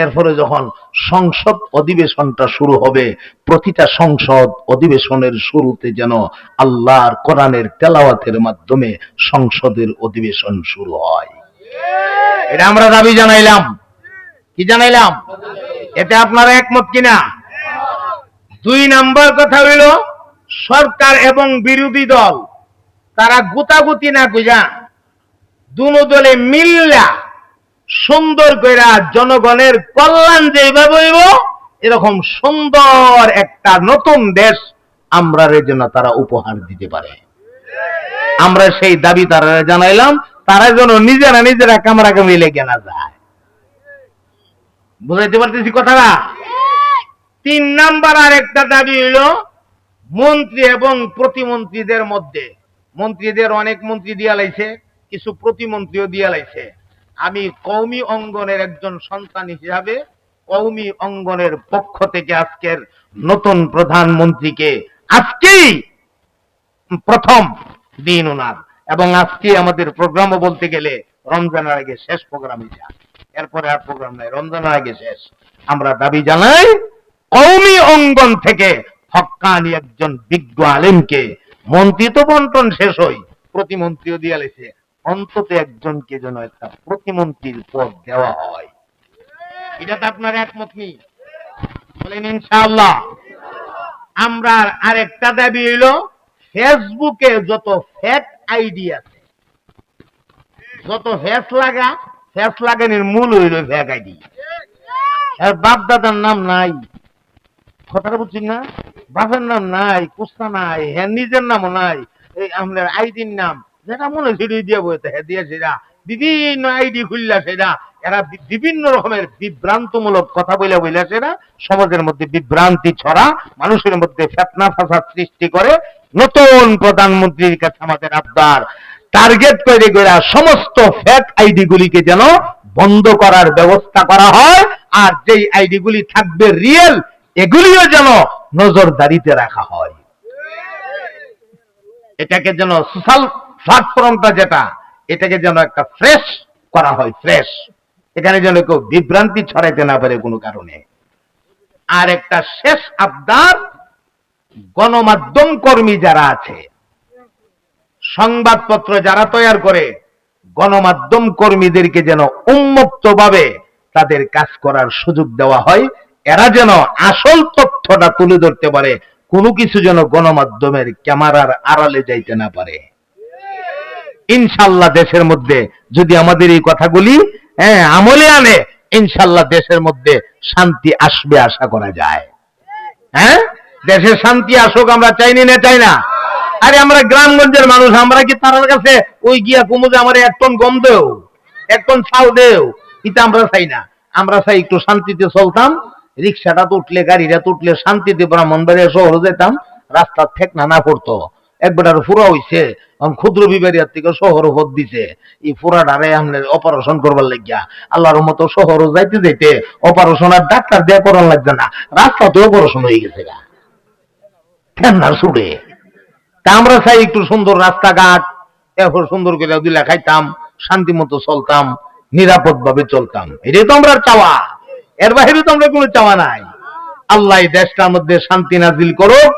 [SPEAKER 1] এরপরে যখন সংসদ অধিবেশনটা শুরু হবে, প্রতিটা সংসদ অধিবেশনের শুরুতে যেন আল্লাহর কোরআনের তেলাওয়াতের মাধ্যমে সংসদের অধিবেশন শুরু হয়। এটা আমরা দাবি জানাইলাম। কি জানাইলাম? এতে আপনারা একমত কিনা? 2 নাম্বার কথা হইল সরকার এবং বিরোধী দল তারা গুতাগুতি না কইরা দুনো দলে মিল্লা সুন্দর কইরা জনগণের কল্যাণ যেভাবে হইব এরকম সুন্দর একটা নতুন দেশ আমরা জন্য তারা উপহার দিতে পারে। আমরা সেই দাবি তারা জানাইলাম, তারা যেন নিজেরা কামড়াকামড়ি লেগে না যায়। বুঝাইতে পারতেছি কথাটা? 3 নাম্বার আর একটা দাবি হইল মন্ত্রী এবং প্রতিমন্ত্রীদের মধ্যে, মন্ত্রীদের অনেক মন্ত্রী দিয়া লাইছে, কিছু প্রতিমন্ত্রীও দিয়া লাইছে। আমি কওমি অঙ্গনের একজন সন্তান হিসাবে কওমি অঙ্গনের পক্ষ থেকে আজকের নতুন প্রধানমন্ত্রীকে, আজকেই প্রথম দিন ওনার, এবং আজকে আমাদের প্রোগ্রামও বলতে গেলে রমজানের আগে শেষ প্রোগ্রাম, এটা এরপরে আর প্রোগ্রাম নাই, রমজানের আগে শেষ। আমরা দাবি জানাই কওমি অঙ্গন থেকে হক্কানি একজন বিজ্ঞ আলেমকে, মন্ত্রী তো বন্টন শেষ হই, প্রতিমন্ত্রীও দিয়ে লেছে, অন্তত একজনকে যেন একটা প্রতিমন্ত্রীর পদ দেওয়া হয়। এটাতে আপনার একমত নেই? বলেন ইনশাআল্লাহ। আমরা আরেকটা দাবি হইল ফেসবুকে যত ফেক আইডি আছে, যত ফেস লাগানোর মূল হইল ফেক আইডি। আর বাপ দাদার নাম নাই, কথাটা বুঝছি না, বাপের নাম নাই, কুস্তা নাই, হ্যাঁ নিজের নামও নাই, এই আমাদের আইডির নাম যেটা মনে সেটাই দিয়ে বইতে হ্যাঁ দিয়ে সেটা বিভিন্ন আইডি খুললা, সেটা এরা বিভিন্ন রকমের বিভ্রান্তমূলক কথা বইলা সেটা সমাজের মধ্যে বিভ্রান্তি ছড়া, মানুষের মধ্যে ফেতনা ফাসাদ সৃষ্টি করে। নতুন প্রধানমন্ত্রীর কাছে আমাদের আবদার, টার্গেট করে সমস্ত ফেক আইডি গুলিকে যেন বন্ধ করার ব্যবস্থা করা হয়, আর যেই আইডি গুলি থাকবে রিয়েল এগুলিও যেন নজরদারিতে রাখা হয়। এটাকে যেন সোশ্যাল প্ল্যাটফর্মটা যেটা, এটাকে যেন একটা ফ্রেশ করা হয়, ফ্রেশ, এখানে যেন কেউ বিভ্রান্তি ছড়াইতে না পারে কোনো কারণে। আর একটা শেষ আবদার, গণমাধ্যম কর্মী যারা আছে, সংবাদপত্র যারা তৈরি করে, গণমাধ্যম কর্মীদেরকে যেন উন্মুক্তভাবে তাদের কাজ করার সুযোগ দেওয়া হয়, এরা যেন আসল তথ্যটা তুলে ধরতে পারে, কোনো কিছু যেন গণমাধ্যমের ক্যামেরার আড়ালে যাইতে না পারে। ইনশাআল্লাহ দেশের মধ্যে যদি আমাদের এই কথাগুলি আমলে আনে, ইনশাআল্লাহ দেশের মধ্যে শান্তি আসবে আশা করা যায়। হ্যাঁ, দেশে শান্তি আসুক আমরা চাইনি না, চাই না? আরে আমরা গ্রামগঞ্জের মানুষ, আমরা কি তার কাছে ওই গিয়া কুমুদে আমার 1 টন গম দেও, 1 টন চাল দেও, এটা আমরা চাই না। আমরা চাই একটু শান্তিতে চলতাম, রিক্সাটা তুটলে গাড়িটা তুটলে শান্তিতে ব্রাহ্মণবাড়িয়া শহরে যেতাম, রাস্তা ঠেকনা না পড়তো। একবার ফুরা হইছে, ক্ষুদ্র বিবারিয়ার থেকে শহর ভোট দিছে, এই ফুরাটারে আমাদের অপারেশন করবার লাগিয়া আল্লাহর মতো শহর যাইতে যাইতে অপারেশন আর ডাক্তার দেয়া করার লাগছে না, রাস্তাতে অপারেশন হয়ে গেছে গা ঠেন্নার ছুড়ে। তা আমরা চাই একটু সুন্দর রাস্তাঘাট, এরপর সুন্দর করে দিলা খাইতাম, শান্তি মতো চলতাম, নিরাপদ ভাবে চলতাম, এটাই তো আমরা চাওয়া, এর বাইরে তো আমরা কোনো চাওয়া নাই। আল্লাহ দেশটার মধ্যে শান্তি নাজিল করুক।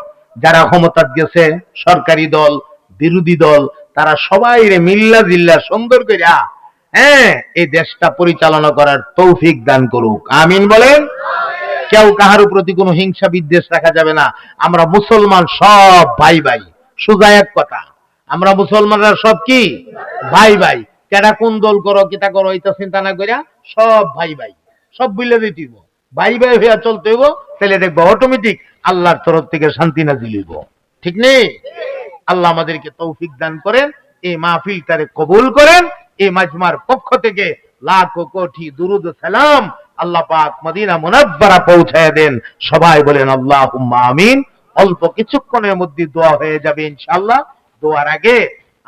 [SPEAKER 1] যারা ক্ষমতা গেছে, সরকারি দল বিরোধী দল, তারা সবাই মিল্লা জিল্লা সুন্দর করে এই দেশটা পরিচালনা করার তৌফিক দান করুক, আমিন বলেন। কেউ কাহার প্রতি কোনো হিংসা বিদ্বেষ রাখা যাবে না। আমরা মুসলমান সব ভাই ভাই, সোজা এক কথা। আমরা মুসলমানরা সব কি ভাই ভাই। কেডা কোন দল করো কিতা করো এটা চিন্তা না করিয়া সব ভাই ভাই, সব বুঝলে দিতেইব, ভাই ভাই হইয়া চলতে হইব। তাহলে দেখবো অটোমেটিক আল্লাহর তরফ থেকে শান্তি নাজিল হইব। ঠিক নেই? আল্লাহ আমাদেরকে তৌফিক দান করেন, এই মাহফিলটারে কবুল করেন। এই মাজমার পক্ষ থেকে লাখো কোটি দুরুদ ও সালাম আল্লাহ পাক মদিনা মুনাব্বারা পৌঁছায় দেন। সবাই বলেন আল্লাহুম্মা আমিন। অল্প কিছুক্ষণের মধ্যে দোয়া হয়ে যাবে ইনশাআল্লাহ। দোয়ার আগে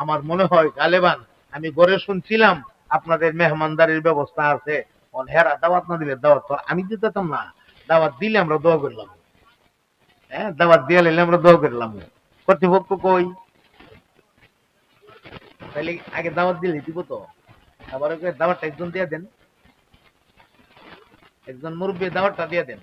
[SPEAKER 1] আমার মনে হয় গালেবান আমি ঘরে শুনছিলাম আপনাদের মেহমানদারির ব্যবস্থা আছে। হেরা দাওয়াত না দিলে দাওয়াত তো আমি দিতাম না, দাওয়াত দিলে আমরা দোয়া করলাম। হ্যাঁ, দাওয়াত দিয়ে নিলে আমরা দোয়া করলাম। কর্তৃপক্ষ কই? তাহলে আগে দাওয়াত দিলে দিব তো। আবার দাওয়াতটা একজন দিয়ে দেন, একজন মুরব্বী দাওয়াতটা দিয়ে দেন।